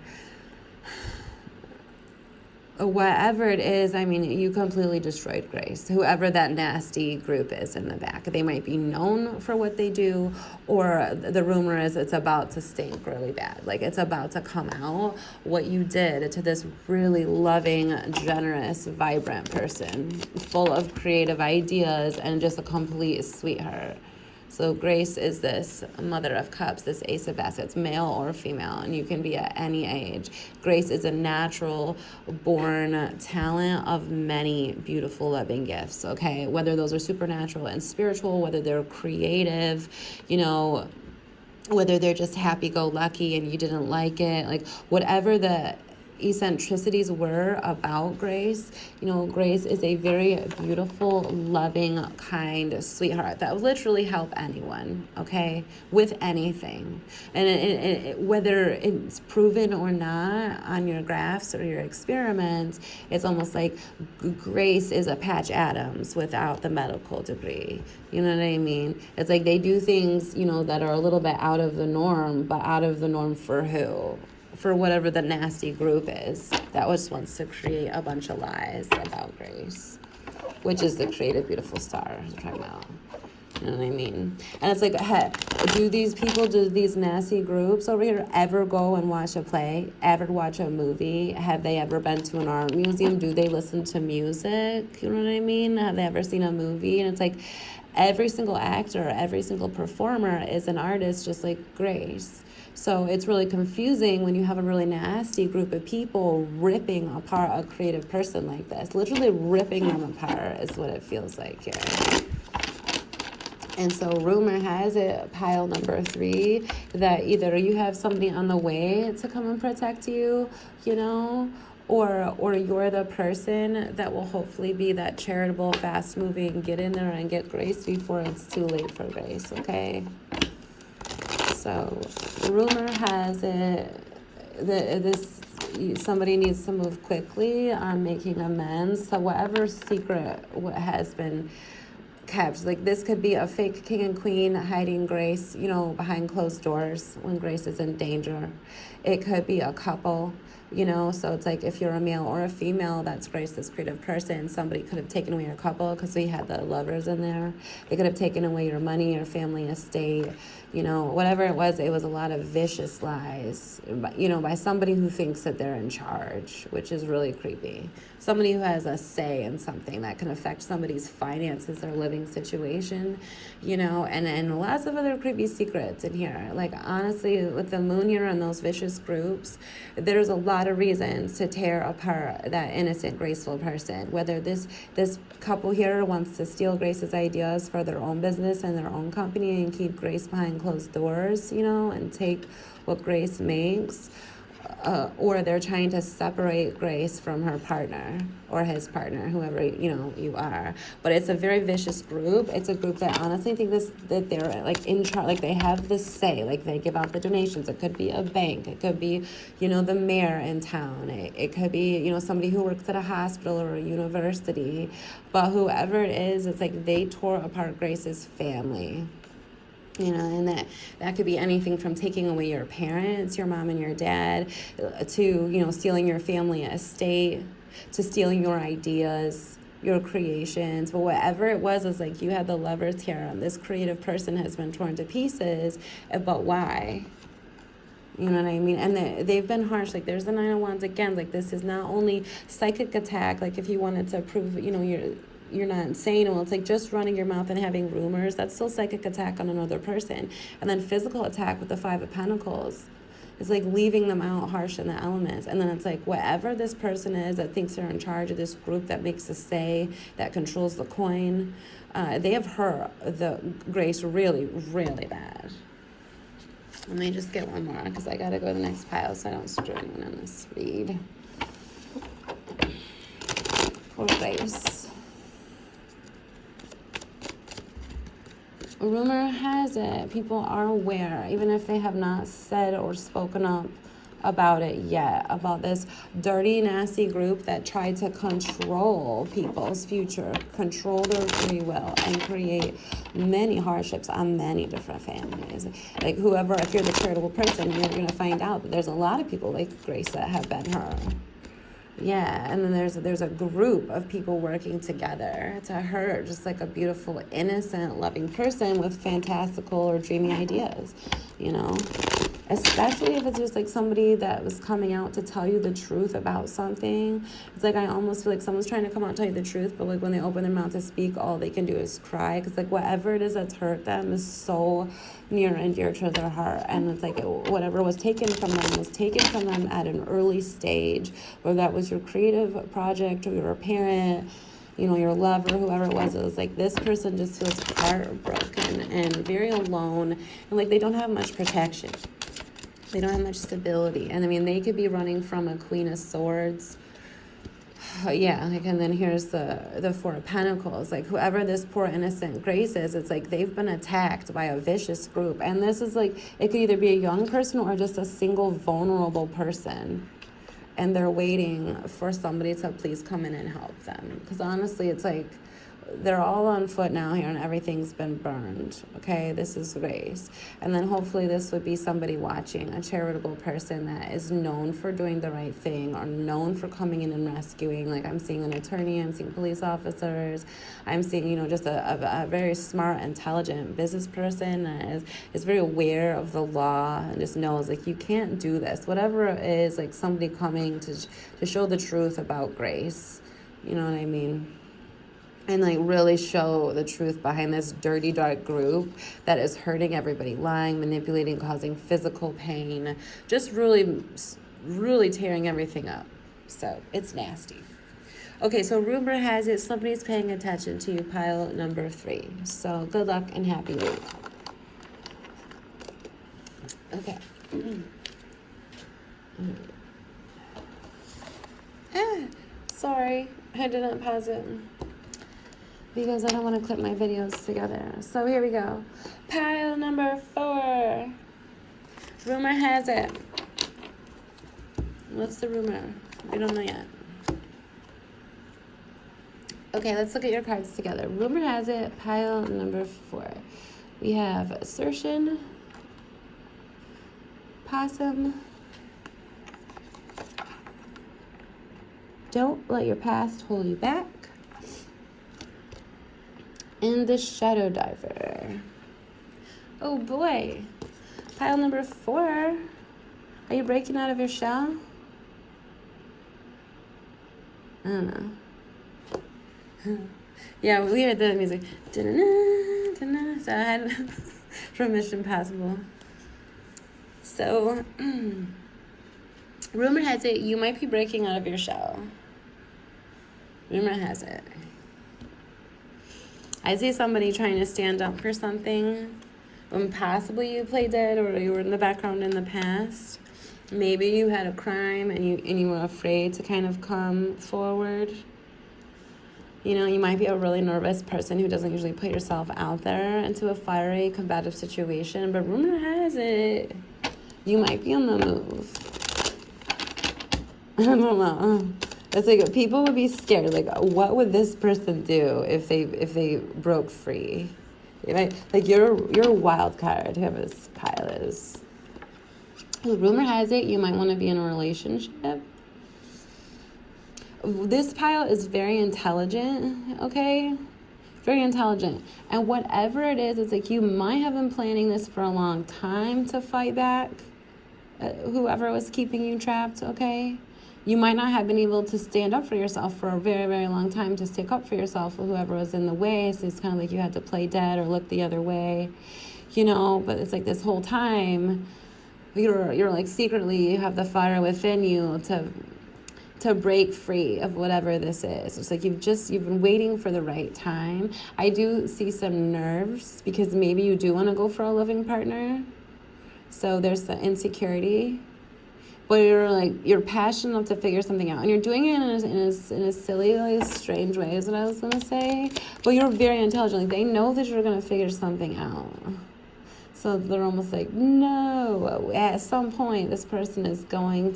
whatever it is, I mean, you completely destroyed Grace. Whoever that nasty group is in the back, they might be known for what they do, or the rumor is it's about to stink really bad. Like, it's about to come out what you did to this really loving, generous, vibrant person, full of creative ideas and just a complete sweetheart. So Grace is this Mother of Cups, this Ace of Baskets, male or female, and you can be at any age. Grace is a natural born talent of many beautiful, loving gifts, okay? Whether those are supernatural and spiritual, whether they're creative, whether they're just happy-go-lucky and you didn't like it, like whatever the eccentricities were about Grace. Grace is a very beautiful, loving, kind sweetheart that will literally help anyone, okay, with anything. And whether it's proven or not on your graphs or your experiments, it's almost like Grace is a Patch Adams without the medical degree. You know what I mean? It's like they do things, that are a little bit out of the norm, but out of the norm for who? For whatever the nasty group is that just wants to create a bunch of lies about Grace, which is the creative, beautiful star I'm talking about. You know what I mean? And it's like, hey, do these nasty groups over here ever go and watch a play? Ever watch a movie? Have they ever been to an art museum? Do they listen to music? You know what I mean? Have they ever seen a movie? And it's like every single actor, every single performer is an artist just like Grace. So it's really confusing when you have a really nasty group of people ripping apart a creative person like this. Literally ripping them apart is what it feels like here. And so rumor has it, pile number 3, that either you have somebody on the way to come and protect you, or you're the person that will hopefully be that charitable, fast-moving, get in there and get Grace before it's too late for Grace, okay? So rumor has it that somebody needs to move quickly on making amends. So whatever secret what has been kept, like this could be a fake king and queen hiding Grace, behind closed doors when Grace is in danger. It could be a couple. So it's like if you're a male or a female, that's Grace, this creative person. Somebody could have taken away your couple because we had the lovers in there. They could have taken away your money, your family estate, whatever it was a lot of vicious lies, by somebody who thinks that they're in charge, which is really creepy. Somebody who has a say in something that can affect somebody's finances, their living situation, and lots of other creepy secrets in here. Like, honestly, with the moon here and those vicious groups, there's a lot of reasons to tear apart that innocent, graceful person. Whether this couple here wants to steal Grace's ideas for their own business and their own company and keep Grace behind closed doors, and take what Grace makes, or they're trying to separate Grace from her partner or his partner, whoever you are. But it's a very vicious group. It's a group that honestly think that they're like in charge, like they have this say, like they give out the donations. It could be a bank, it could be the mayor in town, it could be somebody who works at a hospital or a university. But whoever it is, it's like they tore apart Grace's family. And that could be anything from taking away your parents, your mom and your dad, to, stealing your family estate, to stealing your ideas, your creations. But whatever it was, it's like you had the lovers here, and this creative person has been torn to pieces. But why? You know what I mean? And they've been harsh. Like, there's the Nine of Wands again. Like, this is not only psychic attack. Like, if you wanted to prove, you're not insane. Well, it's like just running your mouth and having rumors. That's still psychic attack on another person. And then physical attack with the 5 of Pentacles. It's like leaving them out harsh in the elements. And then it's like whatever this person is that thinks they're in charge of this group that makes a say, that controls the coin, they have hurt the Grace really, really bad. Let me just get one more because I got to go to the next pile so I don't screw anyone on this read. Poor Grace. Rumor has it, people are aware, even if they have not said or spoken up about it yet, about this dirty, nasty group that tried to control people's future, control their free will, and create many hardships on many different families. Like, whoever, if you're the charitable person, you're going to find out that there's a lot of people like Grace that have been hurt. Yeah, and then there's a group of people working together to hurt just like a beautiful, innocent, loving person with fantastical or dreamy ideas, you know? Especially if it's just like somebody that was coming out to tell you the truth about something. It's like I almost feel like someone's trying to come out and tell you the truth, but like when they open their mouth to speak, all they can do is cry, because like whatever it is that's hurt them is so near and dear to their heart. And it's like whatever was taken from them at an early stage, whether that was your creative project or your parent, you know, your lover, whoever it was like this person just feels heartbroken and very alone, and like they don't have much protection. They don't have much stability. And I mean, they could be running from a Queen of Swords. Yeah, like, and then here's the Four of Pentacles. Like, whoever this poor innocent Grace is, it's like they've been attacked by a vicious group. And this is like, it could either be a young person or just a single vulnerable person. And they're waiting for somebody to please come in and help them. Because honestly, it's like, they're all on foot now here and everything's been burned. Okay, this is Grace. And then hopefully this would be somebody watching, a charitable person that is known for doing the right thing or known for coming in and rescuing. Like I'm seeing an attorney, I'm seeing police officers, I'm seeing, you know, just a very smart, intelligent business person that is very aware of the law and just knows like you can't do this. Whatever it is, like somebody coming to show the truth about Grace. You know what I mean? And like really show the truth behind this dirty, dark group that is hurting everybody, lying, manipulating, causing physical pain, just really, really tearing everything up. So it's nasty. Okay, so rumor has it somebody's paying attention to you, pile number 3. So good luck and happy week. Okay. Sorry, I didn't pause it, because I don't want to clip my videos together. So here we go. Pile number 4. Rumor has it. What's the rumor? We don't know yet. Okay, let's look at your cards together. Rumor has it, pile number 4. We have assertion, possum, don't let your past hold you back, and the shadow diver. Oh boy. Pile number 4. Are you breaking out of your shell? I don't know. Yeah, we heard the music. Da-na-na, da-na. So I had from Mission Impossible. So, rumor has it you might be breaking out of your shell. Rumor has it. I see somebody trying to stand up for something when possibly you played dead or you were in the background in the past. Maybe you had a crime and you were afraid to kind of come forward. You know, you might be a really nervous person who doesn't usually put yourself out there into a fiery, combative situation, but rumor has it you might be on the move. I don't know. It's like people would be scared. Like, what would this person do if they broke free? Like you're a wild card. Whoever this pile is. Rumor has it you might want to be in a relationship. This pile is very intelligent. Okay, very intelligent. And whatever it is, it's like you might have been planning this for a long time to fight back. Whoever was keeping you trapped. Okay. You might not have been able to stand up for yourself for a very, very long time to stick up for yourself with whoever was in the way. So it's kind of like you had to play dead or look the other way, you know. But it's like this whole time, you're like secretly you have the fire within you to break free of whatever this is. It's like you've been waiting for the right time. I do see some nerves because maybe you do want to go for a living partner. So there's the insecurity. But you're passionate enough to figure something out, and you're doing it in a silly, like, strange way is what I was gonna say. But you're very intelligent. Like, they know that you're gonna figure something out. So they're almost like, no. At some point, this person is going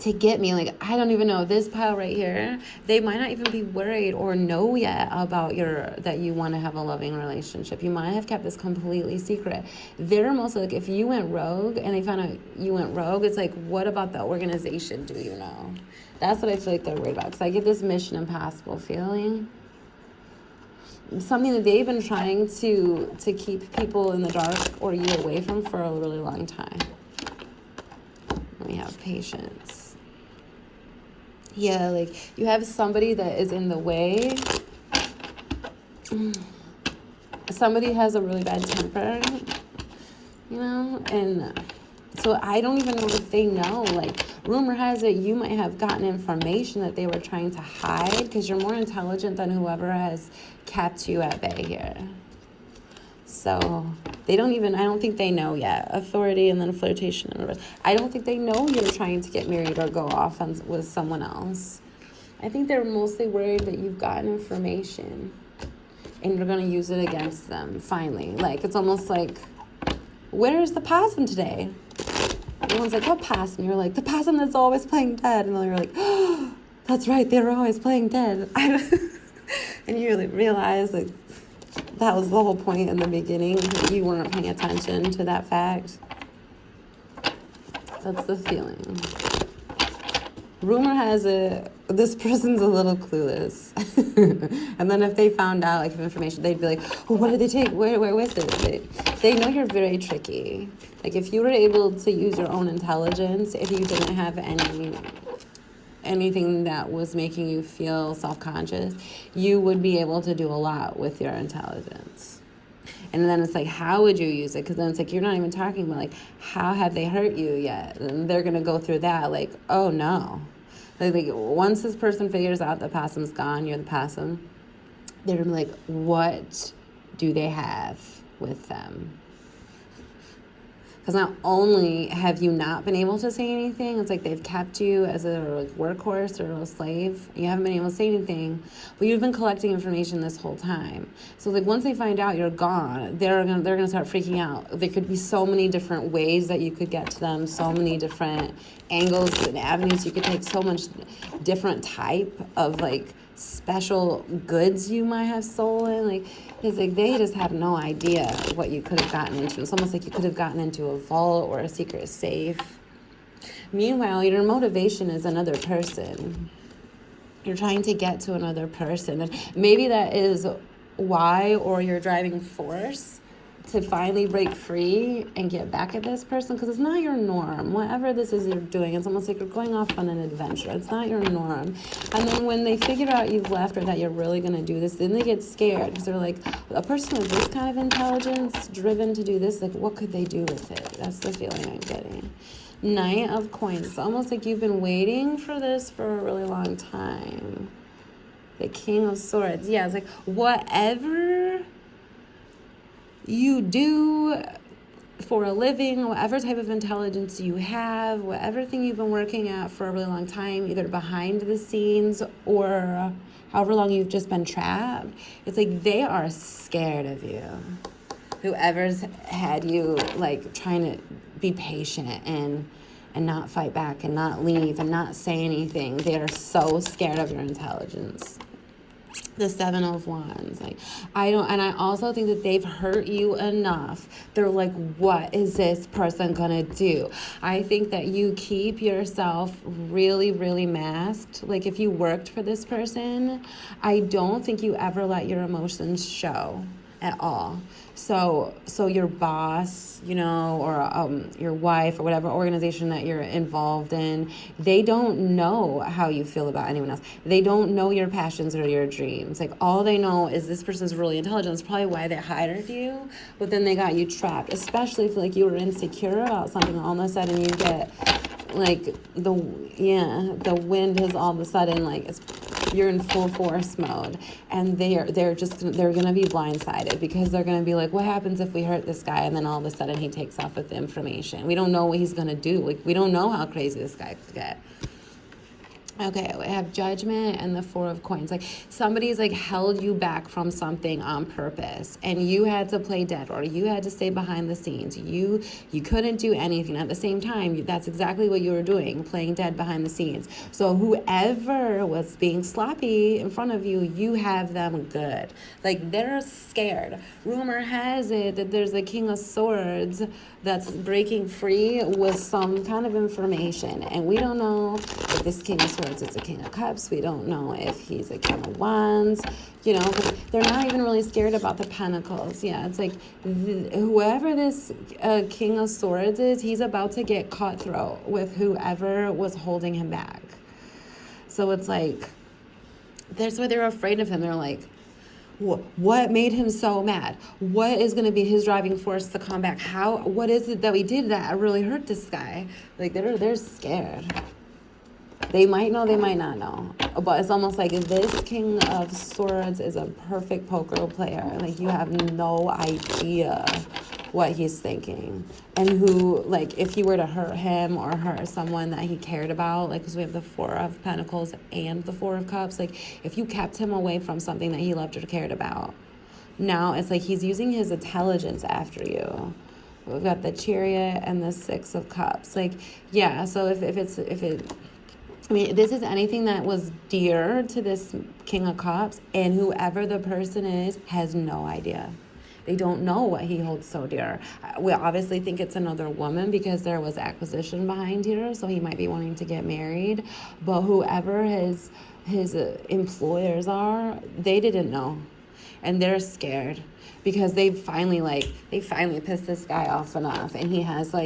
to get me. Like, I don't even know, this pile right here, they might not even be worried or know yet about that you want to have a loving relationship. You might have kept this completely secret. They're mostly like, if you went rogue and they found out you went rogue, it's like, what about the organization do you know? That's what I feel like they're worried about, because I get this Mission Impossible feeling. Something that they've been trying to keep people in the dark or you away from for a really long time. We have patience. Yeah, like, you have somebody that is in the way. Somebody has a really bad temper, you know? And so I don't even know if they know. Like, rumor has it you might have gotten information that they were trying to hide, because you're more intelligent than whoever has kept you at bay here. So I don't think they know yet. Authority and then flirtation and reverse. I don't think they know you're trying to get married or go off with someone else. I think they're mostly worried that you've gotten information and you're going to use it against them finally. Like, it's almost like, where's the possum today? Everyone's like, what possum? You're like, the possum that's always playing dead. And then you're like, oh, that's right, they were always playing dead. And you really realize, like, that was the whole point in the beginning. You weren't paying attention to that fact. That's the feeling. Rumor has it this person's a little clueless. And then if they found out, like, information, they'd be like, oh, what did they take? Where was it? They know you're very tricky. Like, if you were able to use your own intelligence, if you didn't have anything that was making you feel self-conscious, you would be able to do a lot with your intelligence. And then it's like, how would you use it? Because then it's like, you're not even talking about, like, how have they hurt you yet? And they're going to go through that, like, oh, no. Like, once this person figures out the possum's gone, you're the possum, they're going to be like, what do they have with them? Because not only have you not been able to say anything, it's like they've kept you as a, like, workhorse or a slave. You haven't been able to say anything, but you've been collecting information this whole time. So, like, once they find out you're gone, they're gonna start freaking out. There could be so many different ways that you could get to them, so many different angles and avenues you could take, so much different type of, like, special goods you might have stolen. Like, it's like they just have no idea what you could have gotten into. It's almost like you could have gotten into a vault or a secret safe. Meanwhile, your motivation is another person. You're trying to get to another person. And maybe that is why, or your driving force to finally break free and get back at this person, because it's not your norm. Whatever this is you're doing, it's almost like you're going off on an adventure. It's not your norm. And then when they figure out you've left or that you're really going to do this, then they get scared, because they're like, a person with this kind of intelligence, driven to do this, like, what could they do with it? That's the feeling I'm getting. Knight of Coins. It's almost like you've been waiting for this for a really long time. The King of Swords. Yeah, it's like, whatever you do for a living, whatever type of intelligence you have, whatever thing you've been working at for a really long time, either behind the scenes or however long you've just been trapped, it's like they are scared of you. Whoever's had you, like, trying to be patient and not fight back and not leave and not say anything, they are so scared of your intelligence. The Seven of Wands. Like, I also think that they've hurt you enough. They're like, what is this person gonna do? I think that you keep yourself really, really masked. Like, if you worked for this person, I don't think you ever let your emotions show at all. So your boss, you know, or your wife or whatever organization that you're involved in, they don't know how you feel about anyone else. They don't know your passions or your dreams. Like, all they know is this person's really intelligent. That's probably why they hired you, but then they got you trapped, especially if, like, you were insecure about something, all of a sudden you get, like, the wind has all of a sudden, like, you're in full force mode, and they're gonna be blindsided, because they're gonna be like, what happens if we hurt this guy and then all of a sudden he takes off with the information? We don't know what he's gonna do. Like, we don't know how crazy this guy could get. Okay, we have Judgment and the Four of Coins. Like somebody's like held you back from something on purpose, and you had to play dead, or you had to stay behind the scenes. You couldn't do anything at the same time. That's exactly what you were doing, playing dead behind the scenes. So whoever was being sloppy in front of you, you have them good. Like they're scared. Rumor has it that there's a King of Swords that's breaking free with some kind of information, and we don't know if this King of Swords is a King of Cups. We don't know if he's a King of Wands, you know, because they're not even really scared about the Pentacles. Yeah, it's like whoever this King of Swords is, he's about to get cutthroat with whoever was holding him back. So it's like, that's why they're afraid of him. They're like, what made him so mad? What is going to be his driving force to come back? What is it that we did that really hurt this guy? Like they're scared. They might know, they might not know. But it's almost like this King of Swords is a perfect poker player. Like you have no idea what he's thinking. And who, like, if you were to hurt him or hurt someone that he cared about, like, because we have the Four of Pentacles and the Four of Cups, like, if you kept him away from something that he loved or cared about, now it's like he's using his intelligence after you. We've got the Chariot and the Six of Cups. Like, yeah, so if I mean, this is anything that was dear to this King of Cups, and whoever the person is has no idea. They don't know what he holds so dear. We obviously think it's another woman because there was acquisition behind here, so he might be wanting to get married. But whoever his employers are, they didn't know, and they're scared because they finally pissed this guy off enough, and he has what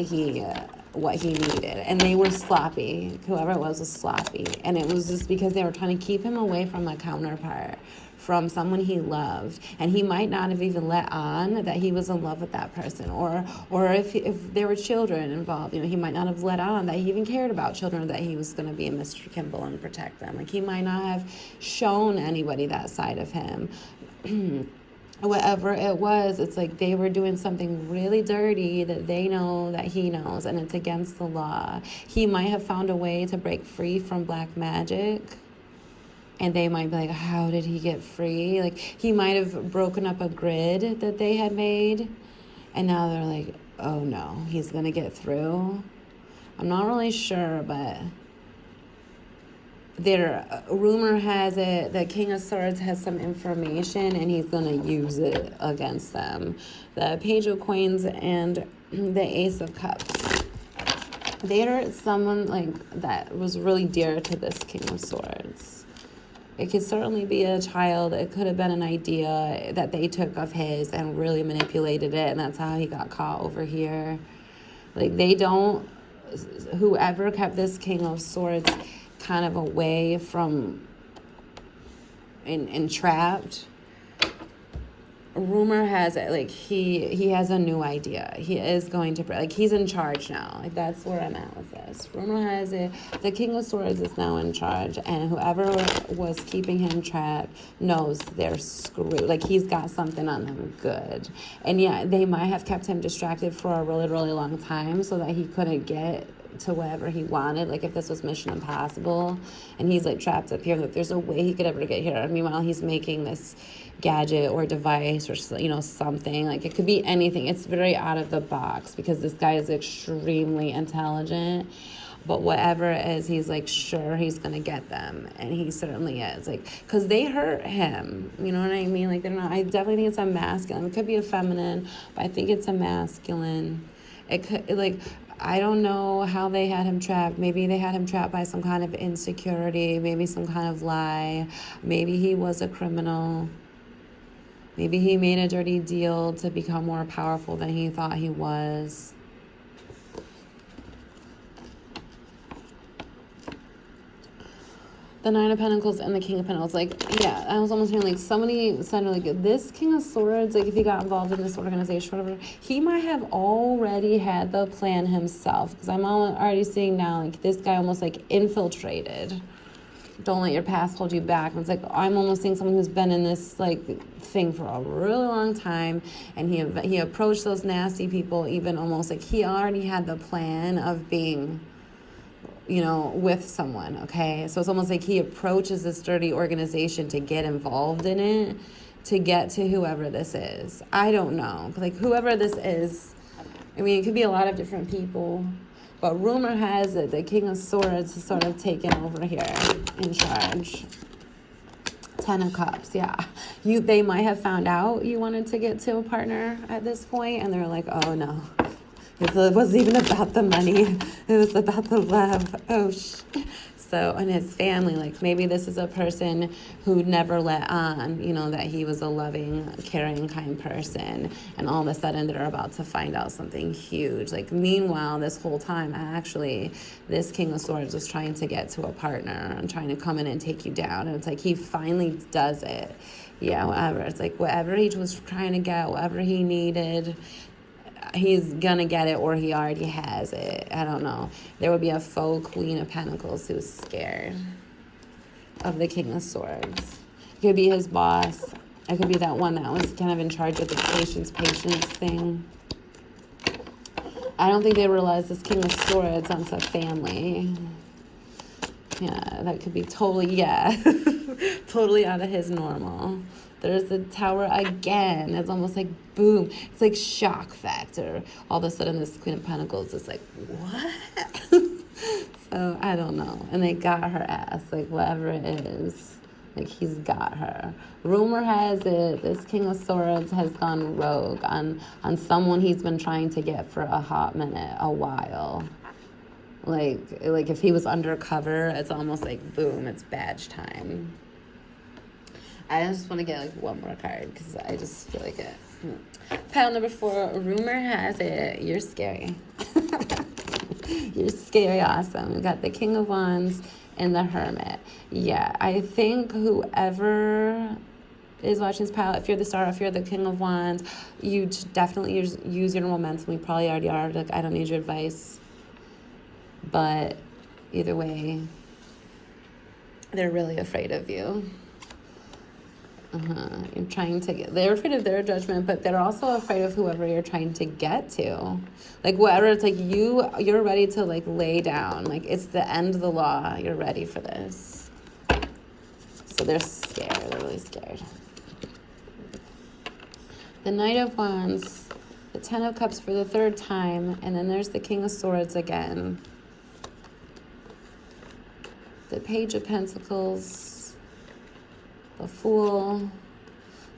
he needed, and they were sloppy. Whoever it was sloppy, and it was just because they were trying to keep him away from a counterpart, from someone he loved, and he might not have even let on that he was in love with that person, or if there were children involved, you know, he might not have let on that he even cared about children, or that he was going to be a Mr. Kimball and protect them. Like he might not have shown anybody that side of him. Whatever it was, it's like they were doing something really dirty that they know that he knows, and it's against the law. He might have found a way to break free from black magic, and they might be like, how did he get free? Like he might have broken up a grid that they had made, and now they're like, oh no, he's gonna get through. I'm not really sure, but rumor has it that King of Swords has some information, and he's gonna use it against them. The Page of Coins and the Ace of Cups. They're someone like that was really dear to this King of Swords. It could certainly be a child. It could have been an idea that they took of his and really manipulated it, and that's how he got caught over here. Like whoever kept this King of Swords kind of away from and trapped, rumor has it like he has a new idea. He is going to, like, he's in charge now. Like that's where I'm at with this. Rumor has it the King of Swords is now in charge, and whoever was keeping him trapped knows they're screwed. Like he's got something on them good. And yeah, they might have kept him distracted for a really, really long time so that he couldn't get to whatever he wanted. Like if this was Mission Impossible and he's like trapped up here, like there's a way he could ever get here. Meanwhile, he's making this gadget or device or, you know, something. Like it could be anything. It's very out of the box because this guy is extremely intelligent. But whatever it is, he's like sure he's gonna get them, and he certainly is. Like, cause they hurt him. You know what I mean? Like they're not. I definitely think it's a masculine. It could be a feminine, but I think it's a masculine. It could like. I don't know how they had him trapped. Maybe they had him trapped by some kind of insecurity, maybe some kind of lie. Maybe he was a criminal. Maybe he made a dirty deal to become more powerful than he thought he was. The Nine of Pentacles and the King of Pentacles. Like, yeah, I was almost hearing, like, somebody said, like, this King of Swords, like, if he got involved in this organization or whatever, he might have already had the plan himself. Because I'm already seeing now, like, this guy almost, like, infiltrated. Don't let your past hold you back. And it's like, I'm almost seeing someone who's been in this, like, thing for a really long time. And he approached those nasty people even almost, like, he already had the plan of being you know, with someone, okay? So it's almost like he approaches this dirty organization to get involved in it, to get to whoever this is. I don't know. Like, whoever this is, I mean, it could be a lot of different people, but rumor has it the King of Swords has sort of taken over here in charge. 10 of Cups, yeah. They might have found out you wanted to get to a partner at this point, and they're like, oh no. It wasn't even about the money. It was about the love. Oh, so, and his family, like maybe this is a person who never let on, you know, that he was a loving, caring, kind person. And all of a sudden they're about to find out something huge. Like, meanwhile, this whole time, actually, this King of Swords was trying to get to a partner and trying to come in and take you down. And it's like he finally does it. Yeah, whatever. It's like whatever he was trying to get, whatever he needed, he's gonna get it, or he already has it. I don't know. There would be a faux Queen of Pentacles who's scared of the King of Swords. It could be his boss. It could be that one that was kind of in charge of the patience thing. I don't think they realize this King of Swords wants a family. Yeah, that could be totally, yeah, totally out of his normal. There's the Tower again. It's almost like boom. It's like shock factor. All of a sudden, this Queen of Pentacles is like, what? So I don't know. And they got her ass, like whatever it is. Like, he's got her. Rumor has it this King of Swords has gone rogue on someone he's been trying to get for a hot minute, a while. Like if he was undercover, it's almost like boom, it's badge time. I just want to get like one more card because I just feel like it. Pile number 4, rumor has it you're scary. You're scary awesome. We got the King of Wands and the Hermit. Yeah, I think whoever is watching this pile, if you're the star, if you're the King of Wands, you definitely use your momentum. We probably already are. Like, I don't need your advice. But either way, they're really afraid of you. You're trying to they're afraid of their judgment, but they're also afraid of whoever you're trying to get to. Like, whatever, it's like you're ready to like lay down. Like, it's the end of the law. You're ready for this. So they're scared. They're really scared. The Knight of Wands, the 10 of Cups for the 3rd time, and then there's the King of Swords again. The Page of Pentacles, the Fool,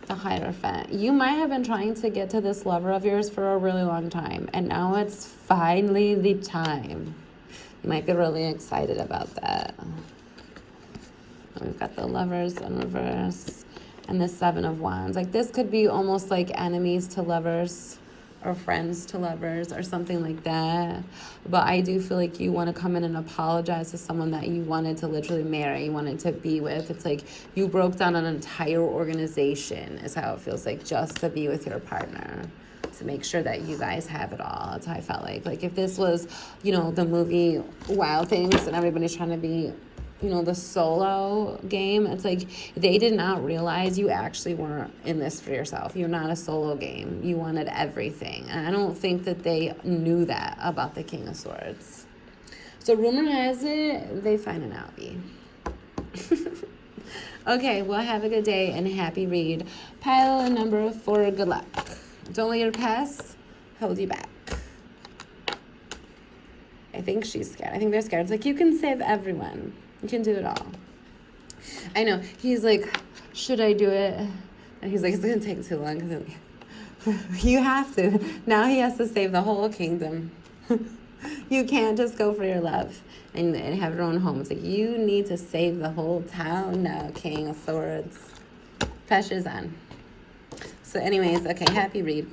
the Hierophant. You might have been trying to get to this lover of yours for a really long time, and now it's finally the time. You might be really excited about that. We've got the Lovers in reverse and the 7 of Wands. Like, this could be almost like enemies to lovers or friends to lovers or something like that. But I do feel like you want to come in and apologize to someone that you wanted to literally marry, you wanted to be with. It's like you broke down an entire organization is how it feels like, just to be with your partner, to make sure that you guys have it all. That's how I felt like. Like, if this was, you know, the movie Wild Things and everybody's trying to be, you know, the solo game, it's like they did not realize you actually weren't in this for yourself. You're not a solo game. You wanted everything. And I don't think that they knew that about the King of Swords. So rumor has it they find an outbie. Okay, well, have a good day and happy read. Pile number 4, good luck. Don't let your past hold you back. I think she's scared. I think they're scared. It's like, you can save everyone. You can do it all. I know. He's like, should I do it? And he's like, it's going to take too long. You have to. Now he has to save the whole kingdom. You can't just go for your love and have your own home. It's like, you need to save the whole town now, King of Swords. Pressure's on. So anyways, okay, happy read.